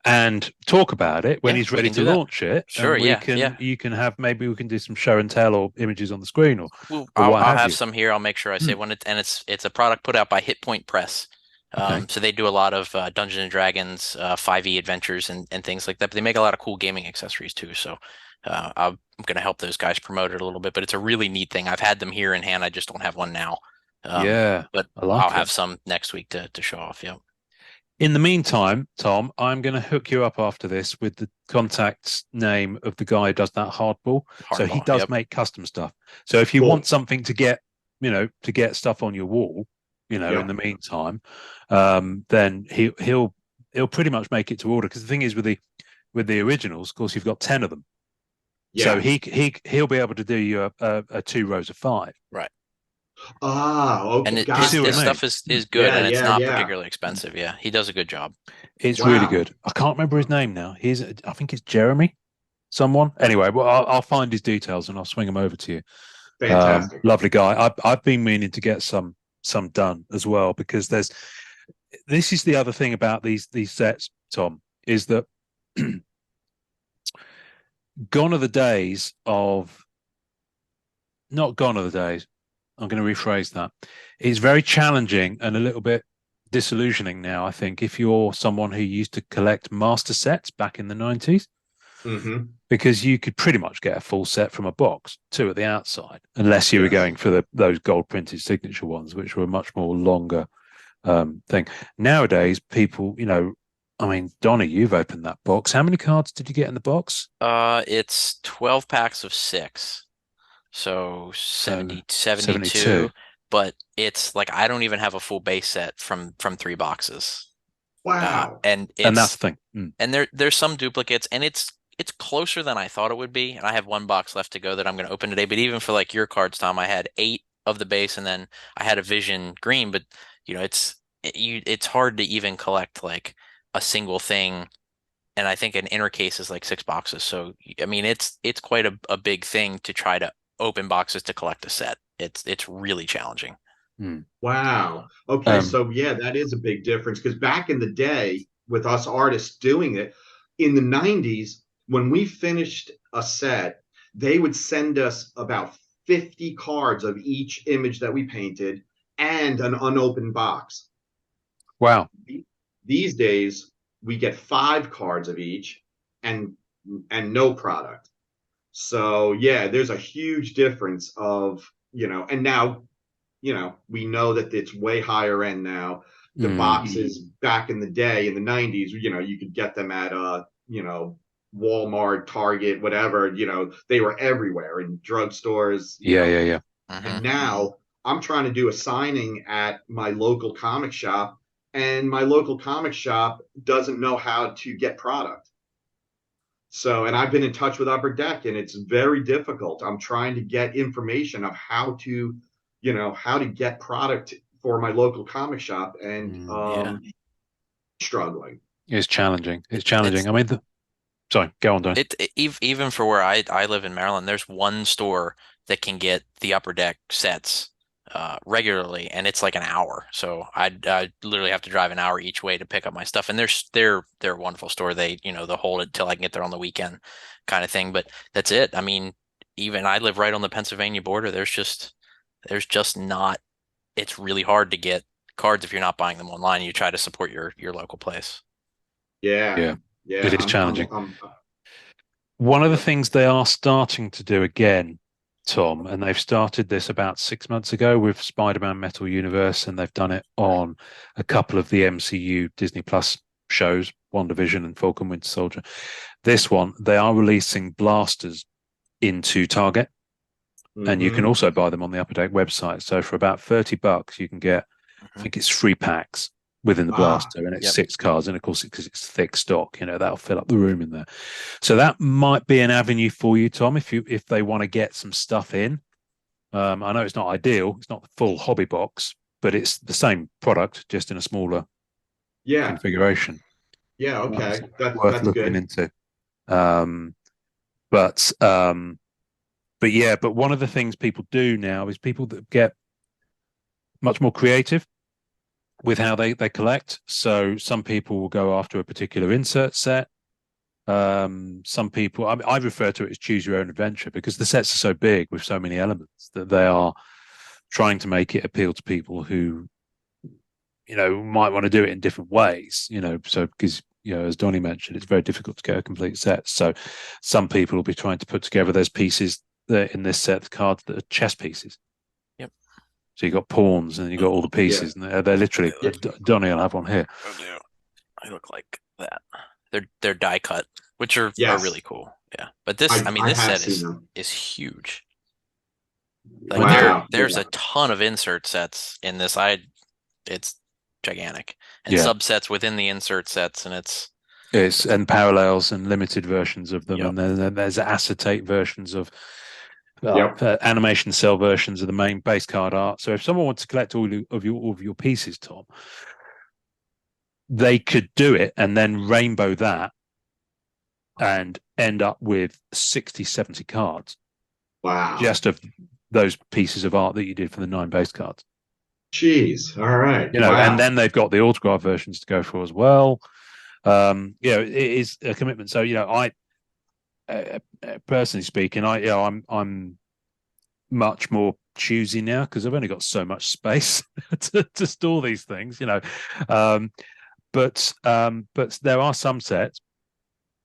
and talk about it when he's ready to launch it. Sure, you can have, maybe we can do some show and tell or images on the screen or I'll have some here. I'll make sure I say when it's a product put out by Hit Point Press. So they do a lot of Dungeons and Dragons, 5e adventures and things like that. But they make a lot of cool gaming accessories too. So I'm going to help those guys promote it a little bit. But it's a really neat thing. I've had them here in hand. I just don't have one now. But I'll have some next week to show off. Yeah. In the meantime, Tom, I'm going to hook you up after this with the contact name of the guy who does that hardball. So he does make custom stuff. So if you want something to get stuff on your wall, in the meantime, then he'll pretty much make it to order. Because the thing is with the originals, of course, you've got 10 of them. Yeah. So he'll be able to do you a 2 rows of 5. Right. Okay. And his stuff is good, and it's not particularly expensive. Yeah, he does a good job. It's really good. I can't remember his name now. I think it's Jeremy. Someone. Anyway, well, I'll find his details and I'll swing them over to you. Fantastic. Lovely guy. I've been meaning to get some done as well, because this is the other thing about these sets, Tom, is that gone are the days of not gone are the days. I'm going to rephrase that. It's very challenging and a little bit disillusioning now, I think, if you're someone who used to collect master sets back in the 90s, because you could pretty much get a full set from a box, 2 at the outside, unless you were going for those gold printed signature ones, which were a much more longer thing. Nowadays, people, Donnie, you've opened that box. How many cards did you get in the box? It's 12 packs of 6. So 72, but it's like I don't even have a full base set from 3 boxes. Wow. And that's the thing. And there's some duplicates, and it's closer than I thought it would be. And I have 1 box left to go that I'm going to open today. But even for like your cards, Tom, I had 8 of the base, and then I had a Vision green. But it's hard to even collect like a single thing. And I think an inner case is like 6 boxes. So I mean, it's quite a big thing to try to open boxes to collect a set. It's really challenging. Wow. Okay. So yeah, that is a big difference, because back in the day with us artists doing it in the 90s, when we finished a set, they would send us about 50 cards of each image that we painted and an unopened box. Wow. These days we get 5 cards of each and no product. So yeah, there's a huge difference of, and now, we know that it's way higher end now. The boxes back in the day in the 90s, you could get them at Walmart, Target, whatever, they were everywhere in drugstores. Yeah. And now I'm trying to do a signing at my local comic shop, and my local comic shop doesn't know how to get product. So, and I've been in touch with Upper Deck, and it's very difficult. I'm trying to get information of how to get product for my local comic shop, and struggling. It's challenging. I mean, sorry, go on, Don. Even for where I live in Maryland, there's one store that can get the Upper Deck sets regularly, and it's like an hour. So I literally have to drive an hour each way to pick up my stuff. And they're a wonderful store. They'll hold it till I can get there on the weekend, kind of thing. But that's it. I mean, even I live right on the Pennsylvania border. There's just not. It's really hard to get cards if you're not buying them online. You try to support your local place. Yeah. It is challenging. One of the things they are starting to do again, Tom, and they've started this about 6 months ago with Spider-Man Metal Universe, and they've done it on a couple of the MCU Disney Plus shows, WandaVision and Falcon Winter Soldier. This one, they are releasing blasters into Target, and you can also buy them on the Upper Deck website. So for about $30, you can get, I think it's 3 packs within the blaster, and it's 6 cards, and of course because it's thick stock, that'll fill up the room in there. So that might be an avenue for you, Tom, if they want to get some stuff in. I know it's not ideal, it's not the full hobby box, but it's the same product just in a smaller configuration. Okay, that's worth looking into. But one of the things people do now is people that get much more creative with how they collect. So some people will go after a particular insert set. Some people, I refer to it as choose your own adventure, because the sets are so big with so many elements that they are trying to make it appeal to people who, might want to do it in different ways, so because, as Donny mentioned, it's very difficult to get a complete set. So some people will be trying to put together those pieces that in this set, the cards that are chess pieces. So you got pawns and you got all the pieces, and they're literally. Donny, I'll have one here. Oh, I look like that. They're die cut, which are really cool. Yeah, but this set is huge. Like there's a ton of insert sets in this. It's gigantic, and subsets within the insert sets, and it's parallels and limited versions of them, and then there's acetate versions of. Animation cell versions of the main base card art. So if someone wants to collect all of your pieces, Tom, they could do it and then rainbow that and end up with 60, 70 cards. Wow. Just of those pieces of art that you did for the 9 base cards. Jeez. All right. And then they've got the autograph versions to go for as well. It is a commitment. So, I personally speaking, I'm much more choosy now because I've only got so much space to store these things, But there are some sets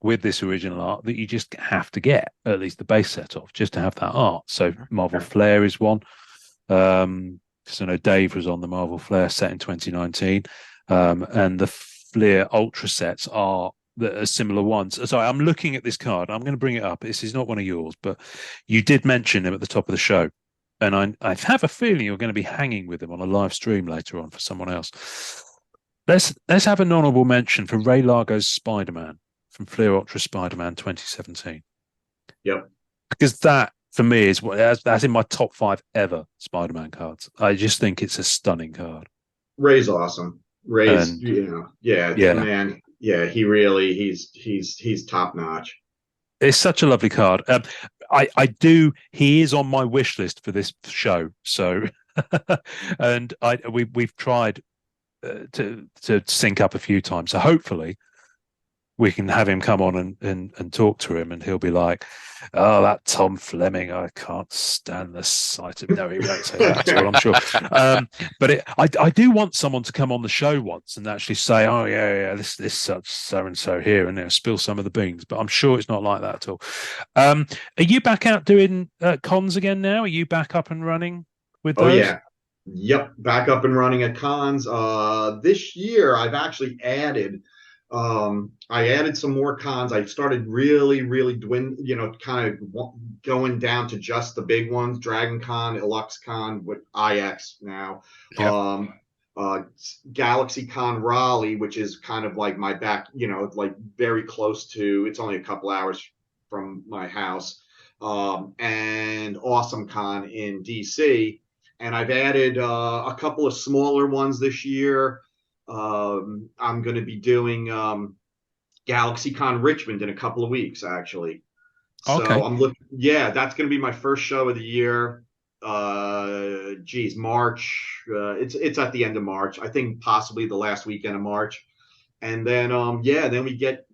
with this original art that you just have to get at least the base set of just to have that art. So Marvel Flair is one. Because I know Dave was on the Marvel Flair set in 2019, and the Flair Ultra sets are similar ones. Sorry, I'm looking at this card. I'm going to bring it up. This is not one of yours, but you did mention him at the top of the show, and I have a feeling you're going to be hanging with him on a live stream later on for someone else. Let's have an honourable mention for Ray Largo's Spider-Man from Flair Ultra Spider-Man 2017. Yep. Because that for me that's in my top 5 ever Spider-Man cards. I just think it's a stunning card. Ray's awesome. Ray's man. Yeah, he's top notch. It's such a lovely card. He is on my wish list for this show. So, and we've tried to sync up a few times. So hopefully we can have him come on and talk to him, and he'll be like, "Oh, that Tom Fleming, I can't stand the sight of." No, he won't say that at all, I'm sure. But I do want someone to come on the show once and actually say, "Oh yeah, this such so and so here," and spill some of the beans. But I'm sure it's not like that at all. Are you back out doing cons again now? Are you back up and running with those? Oh yeah. Yep, back up and running at cons. This year I've actually added I added some more cons. I started really kind of going down to just the big ones, Dragon Con, Illuxe Con with IX now. Yep. Galaxy Con Raleigh, which is kind of like my back, like very close to, it's only a couple hours from my house. And Awesome Con in DC. And I've added a couple of smaller ones this year. I'm going to be doing GalaxyCon Richmond in a couple of weeks, actually. So okay. I'm looking. Yeah, that's going to be my first show of the year. March. It's at the end of March. I think possibly the last weekend of March. And then then we get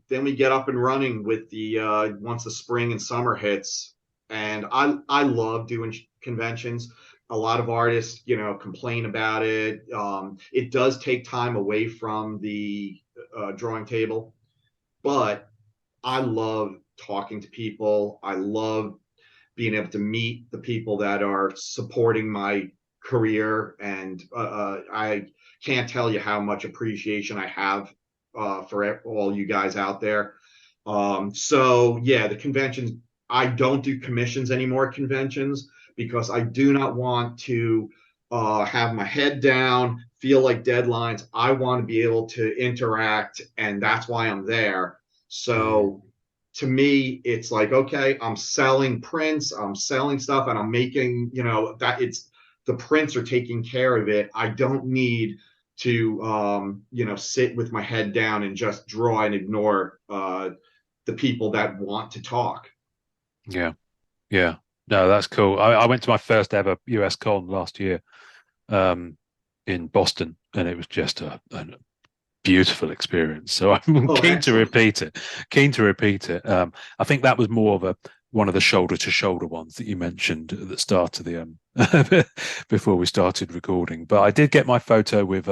up and running with the once the spring and summer hits. And I love doing conventions. A lot of artists, complain about it. It does take time away from the drawing table, but I love talking to people. I love being able to meet the people that are supporting my career, and I can't tell you how much appreciation I have for all you guys out there. So yeah, the conventions. I don't do commissions anymore. Conventions. Because I do not want to have my head down, feel like deadlines. I want to be able to interact, and that's why I'm there. So to me, it's like, okay, I'm selling prints, I'm selling stuff, and I'm making, that it's the prints are taking care of it. I don't need to, sit with my head down and just draw and ignore the people that want to talk. Yeah. Yeah. No, that's cool. I went to my first ever US con last year in Boston, and it was just a beautiful experience. So I'm keen to repeat it. I think that was more of one of the shoulder to shoulder ones that you mentioned at the start of the before we started recording. But I did get my photo with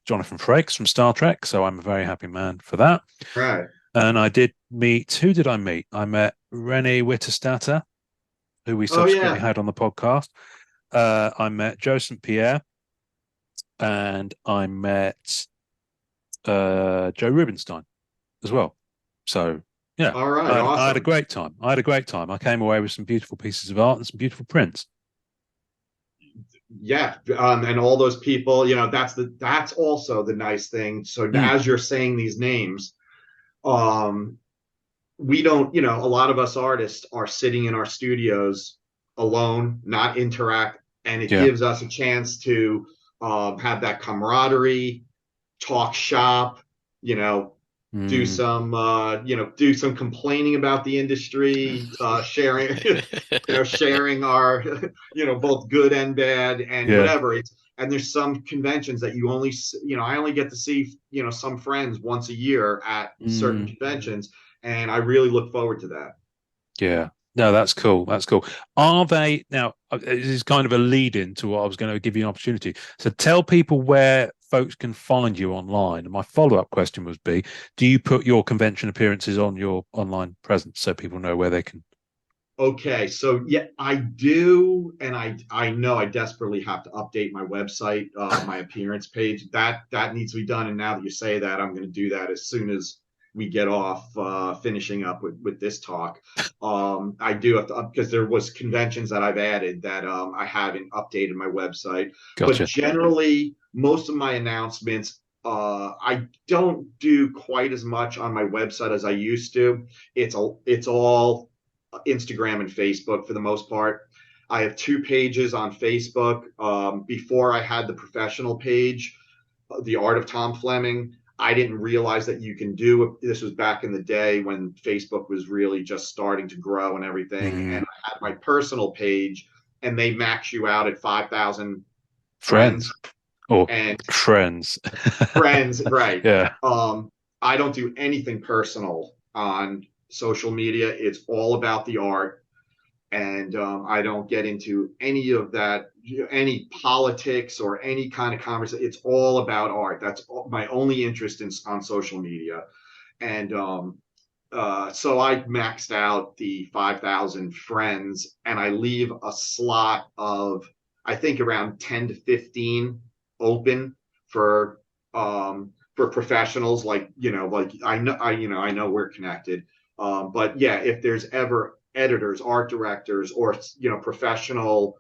Jonathan Frakes from Star Trek, so I'm a very happy man for that. Right. And I did meet. Who did I meet? I met Renee Witterstatter, who we subsequently had on the podcast. I met Joe St. Pierre, and I met Joe Rubinstein as well. So yeah, all right, I had a great time. I came away with some beautiful pieces of art and some beautiful prints. Yeah, and all those people, that's also the nice thing. So as you're saying these names, we don't, a lot of us artists are sitting in our studios alone, not interact, and it gives us a chance to have that camaraderie, talk shop, do some complaining about the industry, sharing sharing our both good and bad and whatever. And there's some conventions that you only I only get to see some friends once a year at certain conventions, and I really look forward to that. Yeah. No, that's cool. Are they now? This is kind of a lead in to what I was going to give you an opportunity. So tell people where folks can find you online. And my follow-up question would be, do you put your convention appearances on your online presence so people know where they can? Okay, so yeah, I do, and I know I desperately have to update my website, my appearance page. That needs to be done, and now that you say that, I'm going to do that as soon as we get off finishing up with this talk. I do have to, because there was conventions that I've added that I haven't updated my website. Gotcha. But generally, most of my announcements, I don't do quite as much on my website as I used to. It's all Instagram and Facebook for the most part. I have 2 pages on Facebook. Before I had the professional page, The Art of Tom Fleming. I didn't realize that you can do it. This was back in the day when Facebook was really just starting to grow and everything. And I had my personal page, and they max you out at 5,000 friends. Friends, right? Yeah. I don't do anything personal on social media. It's all about the art, and I don't get into any of that, any politics or any kind of conversation. It's all about art. That's my only interest on social media, and so I maxed out the 5,000 friends, and I leave a slot of, I think, around 10 to 15 open for professionals. Like, like I know we're connected, but yeah, if there's ever editors, art directors, or professional,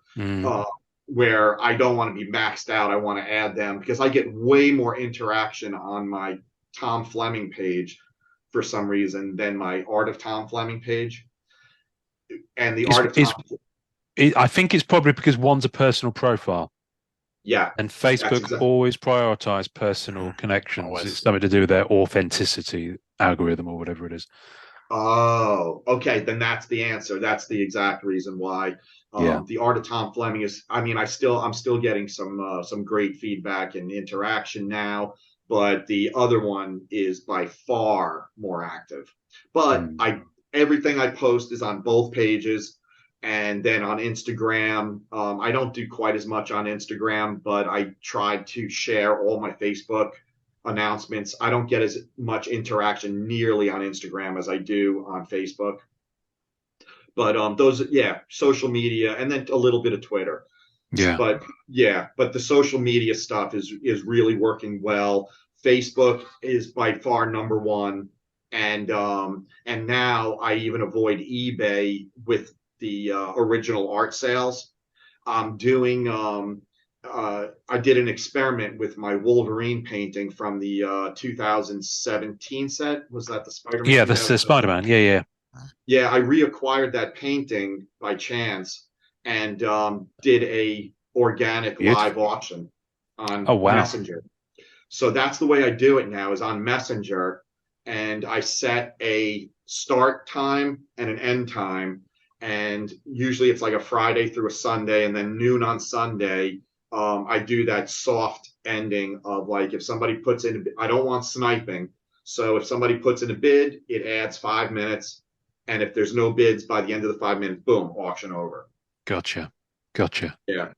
where I don't want to be maxed out, I want to add them, because I get way more interaction on my Tom Fleming page for some reason than my Art of Tom Fleming page. And the Art of Tom, I think it's probably because one's a personal profile. Yeah. And Facebook always prioritize personal connections. Always. It's something to do with their authenticity algorithm or whatever it is. Oh, okay. Then that's the answer. That's the exact reason why. The Art of Tom Fleming is, I mean, I'm still getting some great feedback and interaction now, but the other one is by far more active. But everything I post is on both pages. And then on Instagram, I don't do quite as much on Instagram, but I tried to share all my Facebook announcements. I don't get as much interaction nearly on Instagram as I do on Facebook. But social media, and then a little bit of Twitter. Yeah. But the social media stuff is really working well. Facebook is by far number one, and now I even avoid eBay with the original art sales. I'm doing. I did an experiment with my Wolverine painting from the 2017 set. Was that the Spider-Man? Yeah, that's the Spider-Man. Yeah. Yeah, I reacquired that painting by chance and did a organic live auction on Messenger. So that's the way I do it now, is on Messenger, and I set a start time and an end time, and usually it's like a Friday through a Sunday, and then noon on Sunday. I do that soft ending of, like, if somebody puts in, I don't want sniping, so if somebody puts in a bid, it adds 5 minutes. And if there's no bids by the end of the 5 minutes, boom, auction over. Gotcha. Yeah.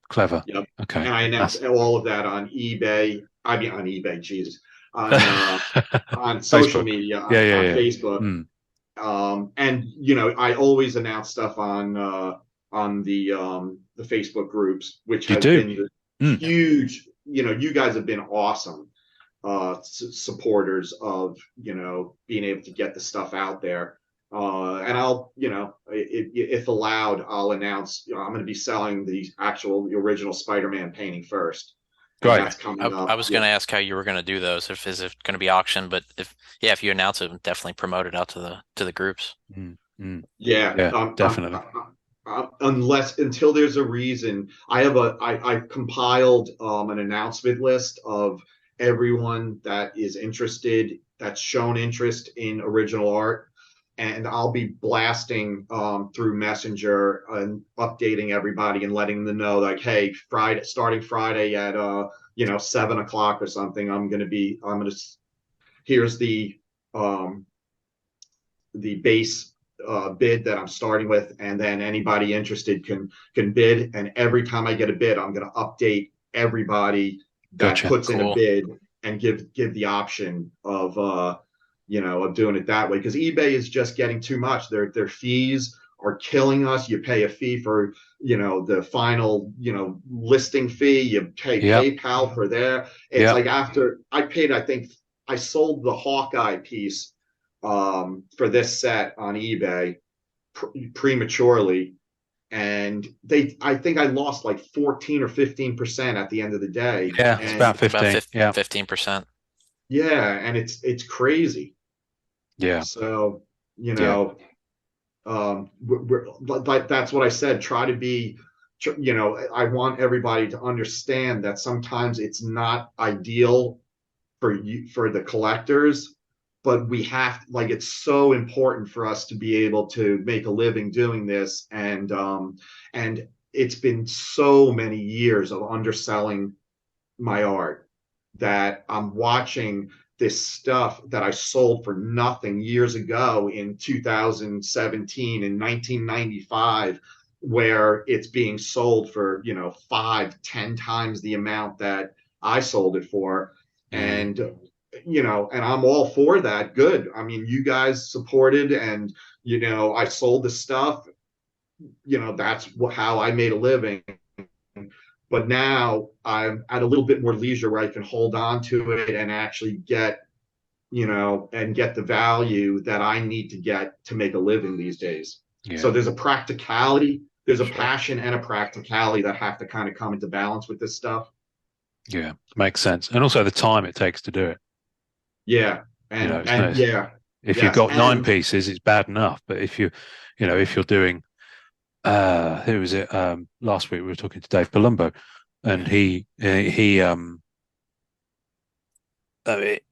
Clever. Yep. Okay. And I announced all of that on eBay. I mean, on eBay, Jesus. On social media, on Facebook. And I always announce stuff on the Facebook groups, which has been huge. You guys have been awesome supporters of being able to get the stuff out there. And I'll, if allowed, I'll announce, I'm going to be selling the original Spider-Man painting first. Right. That's coming up. I was going to ask how you were going to do those. Is it going to be auction? But if you announce it, definitely promote it out to the groups. Yeah, definitely. Until there's a reason, I compiled an announcement list of everyone that is interested, that's shown interest in original art. And I'll be blasting through Messenger and updating everybody and letting them know, like, hey, starting Friday at 7:00 or something, here's the base bid that I'm starting with, and then anybody interested can bid. And every time I get a bid, I'm going to update everybody that puts in a bid and give the option of doing it that way, because eBay is just getting too much. Their fees are killing us. You pay a fee for the final listing fee. You pay PayPal for there. It's like, after I paid, I think I sold the Hawkeye piece for this set on eBay prematurely, and I think I lost like 14 or 15% at the end of the day. Yeah, it's about 15%. Yeah, and it's crazy. Yeah. So that's what I said. Try to be, I want everybody to understand that sometimes it's not ideal for the collectors, but we have, like, it's so important for us to be able to make a living doing this, and it's been so many years of underselling my art that I'm watching this stuff that I sold for nothing years ago in 2017 and 1995, where it's being sold for, 5-10 times the amount that I sold it for. And, and I'm all for that. Good. I mean, you guys supported, and, I sold the stuff, that's how I made a living. But now I'm at a little bit more leisure where I can hold on to it and actually get, and get the value that I need to get to make a living these days. Yeah. So there's a practicality, there's a passion and a practicality that have to kind of come into balance with this stuff. Yeah, makes sense. And also the time it takes to do it. Yeah. If you've got 9 pieces, it's bad enough. But if you're doing, who was it? Last week we were talking to Dave Palumbo, and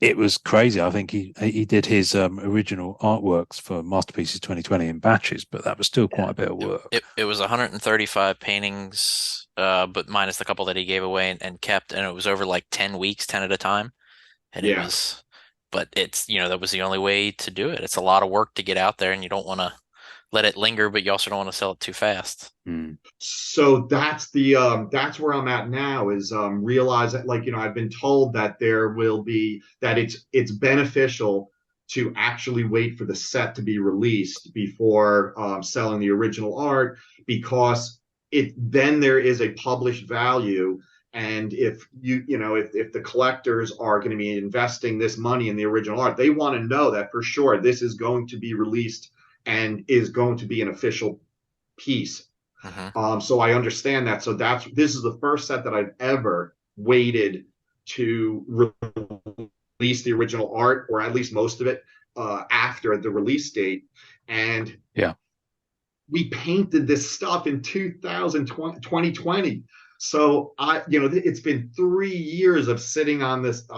it was crazy. I think he did his original artworks for Masterpieces 2020 in batches, but that was still quite a bit of work. It was 135 paintings, but minus the couple that he gave away and kept, and it was over like 10 weeks, 10 at a time. And it was, but it's, that was the only way to do it. It's a lot of work to get out there, and you don't want to let it linger, but you also don't want to sell it too fast. So that's where I'm at now, is realize that, I've been told that it's beneficial to actually wait for the set to be released before selling the original art, because then there is a published value. And if if the collectors are going to be investing this money in the original art, they want to know that for sure this is going to be released and is going to be an official piece. So I understand that. So this is the first set that I've ever waited to release the original art, or at least most of it, after the release date. And we painted this stuff in 2020. So it's been 3 years of sitting on this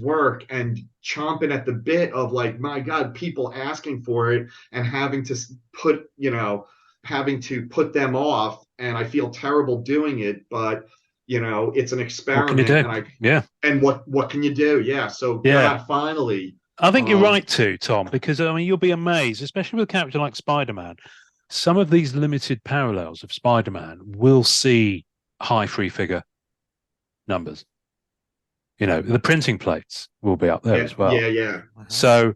work and chomping at the bit of, like, my God, people asking for it and having to put them off. And I feel terrible doing it, but it's an experiment. What can you do? And what can you do? Yeah. So God, finally. I think you're right too, Tom, because you'll be amazed, especially with a character like Spider-Man. Some of these limited parallels of Spider-Man will see high free figure numbers. The printing plates will be up there as well. Yeah. So,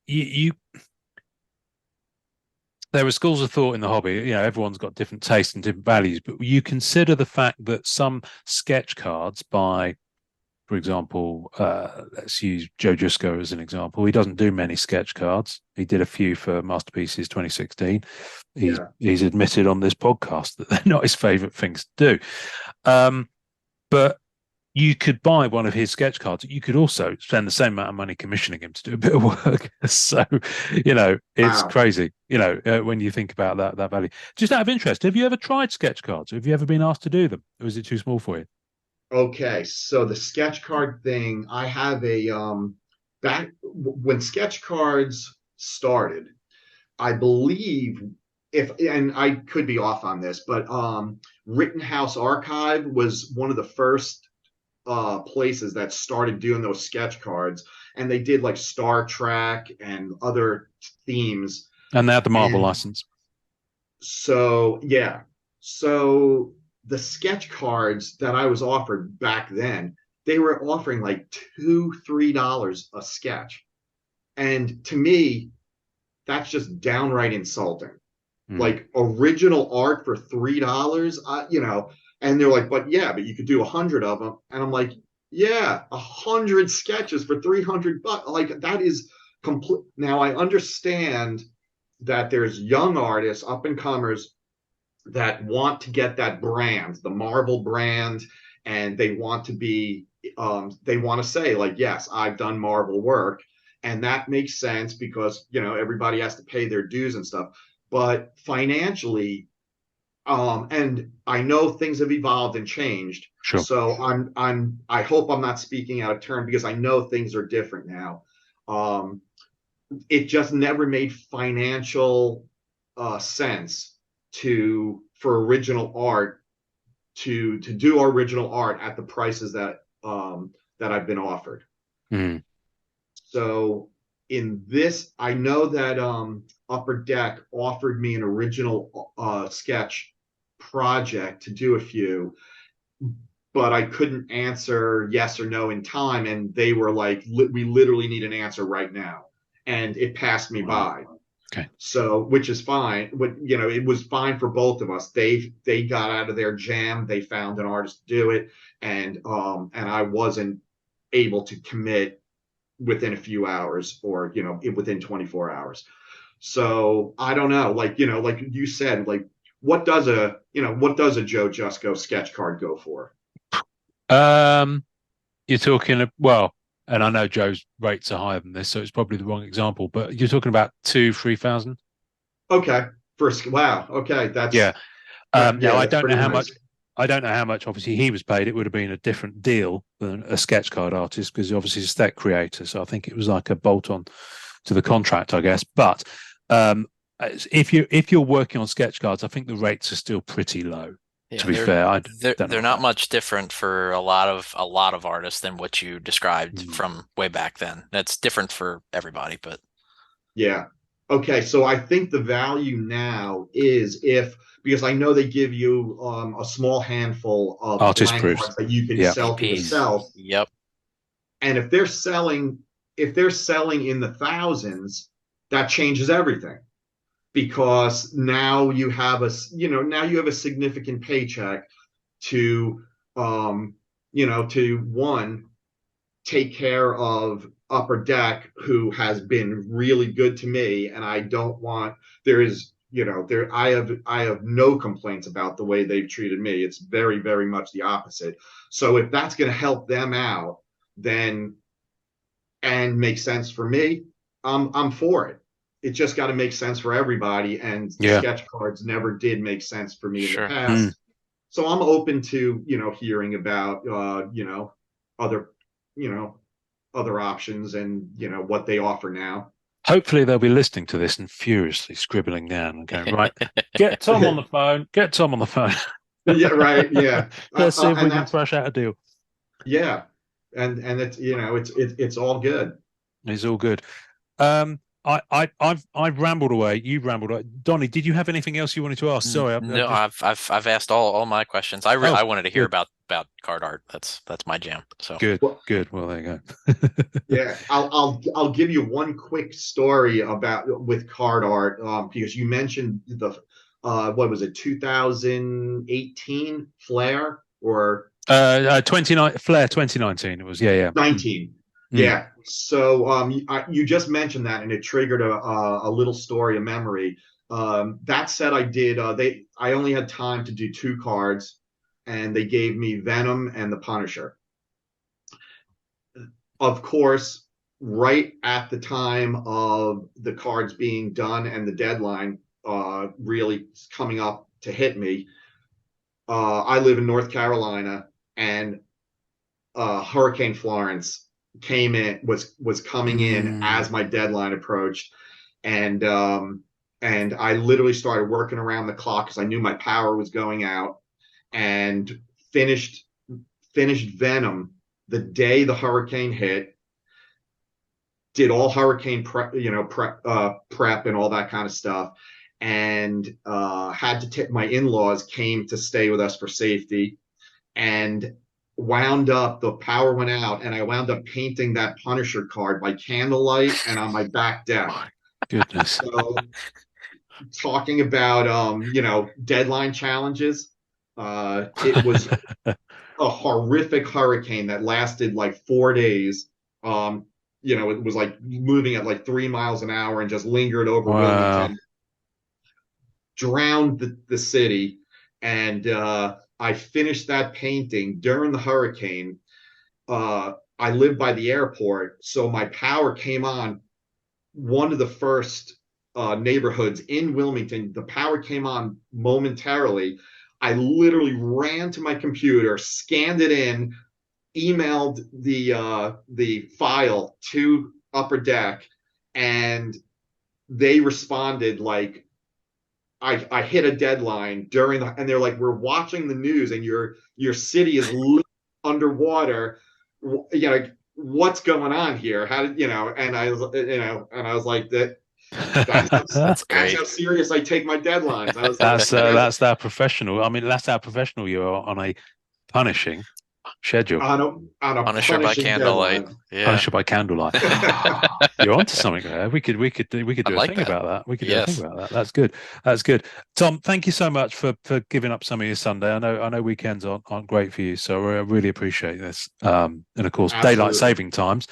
you there are schools of thought in the hobby. Everyone's got different tastes and different values, but you consider the fact that some sketch cards by, for example, let's use Joe Jesco as an example. He doesn't do many sketch cards. He did a few for Masterpieces 2016. He's admitted on this podcast that they're not his favorite things to do. But you could buy one of his sketch cards. You could also spend the same amount of money commissioning him to do a bit of work. So, it's crazy, when you think about that value. Just out of interest, have you ever tried sketch cards? Have you ever been asked to do them? Or is it too small for you? Okay, so the sketch card thing, I have back when sketch cards started, I believe, and I could be off on this, but Rittenhouse Archive was one of the first places that started doing those sketch cards, and they did like Star Trek and other themes. And they had the Marvel license. So the sketch cards that I was offered back then, they were offering like $2-3 a sketch. And to me, that's just downright insulting. Like, original art for $3, and they're like, but you could do 100 of them. And I'm like, 100 sketches for $300. Like, that is complete. Now I understand that there's young artists, up and comers, that want to get that brand, the Marvel brand, and they want to be, they want to say, like, yes, I've done Marvel work. And that makes sense because, everybody has to pay their dues and stuff. But financially, and I know things have evolved and changed. Sure. So I hope I'm not speaking out of turn, because I know things are different now. It just never made financial sense for original art to do original art at the prices that that I've been offered. Mm. So in this, I know that Upper Deck offered me an original sketch project to do a few, but I couldn't answer yes or no in time, and they were like, "We literally need an answer right now," and it passed me by. Okay. So, which is fine. It was fine for both of us. They got out of their jam. They found an artist to do it, and I wasn't able to commit within a few hours, or within 24 hours. So I don't know. Like you said, like what does a Joe Jesco sketch card go for? You're talking well, and I know Joe's rates are higher than this, so it's probably the wrong example, but you're talking about 2,000-3,000. Okay. Wow. Okay. That's yeah. Now I don't know how nice. much. I don't know how much. Obviously, he was paid. It would have been a different deal than a sketch card artist because obviously he's a set creator. So I think it was like a bolt on to the contract, I guess. But if you're working on sketch cards, I think the rates are still pretty low. Yeah, to be fair, they're not much different for a lot of artists than what you described from way back then. That's different for everybody, but yeah. Okay, so I think the value now is because I know they give you a small handful of artist blank proofs cards that you can sell for yourself. Yep. And if they're selling in the thousands, that changes everything. Because now you have a significant paycheck to one, take care of Upper Deck, who has been really good to me, and I don't want I have no complaints about the way they've treated me. It's very, very much the opposite. So if that's going to help them out, then and make sense for me, I'm for it. It just got to make sense for everybody, and sketch cards never did make sense for me in the past. So I'm open to hearing about other options and what they offer now. Hopefully they'll be listening to this and furiously scribbling down and going, right, get Tom on the phone. Get Tom on the phone. Yeah, right. Yeah. Let's see if we can thrash out a deal. Yeah, and it's it's all good. It's all good. I've rambled away. You've rambled away. Donny, did you have anything else you wanted to ask? Sorry, no, I've asked all my questions. I wanted to hear about card art. That's my jam. So good. Well, there you go. Yeah, I'll give you one quick story with card art, because you mentioned the what was it, 2018 Flair or 29 Flair 2019 it was. 19. Yeah. So you just mentioned that, and it triggered a little story, a memory. That said, I only had time to do 2 cards, and they gave me Venom and the Punisher. Of course, right at the time of the cards being done and the deadline really coming up to hit me, I live in North Carolina, and Hurricane Florence was coming in as my deadline approached, and I literally started working around the clock because I knew my power was going out, and finished Venom the day the hurricane hit. Did all hurricane prep and all that kind of stuff, and had to my in-laws came to stay with us for safety, and the power went out, and I wound up painting that Punisher card by candlelight and on my back deck. Goodness. So, talking about deadline challenges, it was a horrific hurricane that lasted like 4 days. It was like moving at like 3 miles an hour and just lingered over Wilmington, drowned the city, and I finished that painting during the hurricane. I live by the airport, so my power came on one of the first neighborhoods in Wilmington. The power came on momentarily. I literally ran to my computer, scanned it in, emailed the file to Upper Deck, and they responded like, I hit a deadline and they're like, we're watching the news and your city is underwater. what's going on here? How did And I was, and I was like that. That's That's great. how serious I take my deadlines. I was that's how professional. I mean, that's how professional you are on a punishing schedule. On a Punisher by candlelight. deadline. Yeah. Punisher by candlelight. You're onto something there. We could do a like thing that. about that. We could do a thing about that. That's good. That's good. Tom, thank you so much for giving up some of your Sunday. I know weekends aren't great for you, so I really appreciate this. And of course, Absolutely. daylight saving times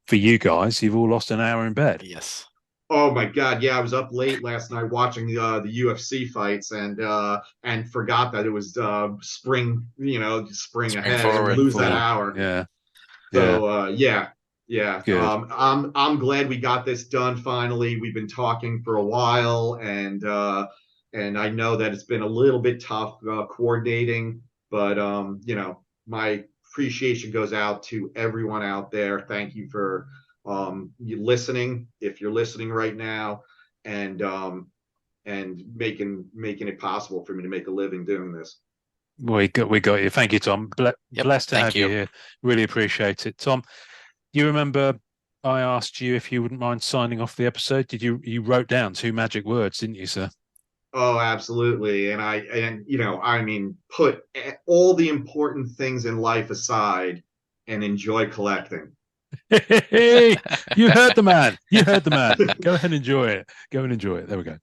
for you guys. You've all lost an hour in bed. Yes. Oh my God! Yeah, I was up late last night watching the UFC fights, and forgot that it was spring. Spring ahead, forward. and lose that hour. Yeah. So yeah. Good. I'm glad we got this done finally. We've been talking for a while, and I know that it's been a little bit tough coordinating, but my appreciation goes out to everyone out there. Thank you for you listening, if you're listening right now, and making it possible for me to make a living doing this. We got you. Thank you, Tom. Blessed to have you here. Really appreciate it, Tom. You remember I asked you if you wouldn't mind signing off the episode? Did you wrote down 2 magic words, didn't you, sir? Oh, absolutely. And I mean, put all the important things in life aside and enjoy collecting. Hey, you heard the man. You heard the man. Go ahead and enjoy it. Go and enjoy it. There we go.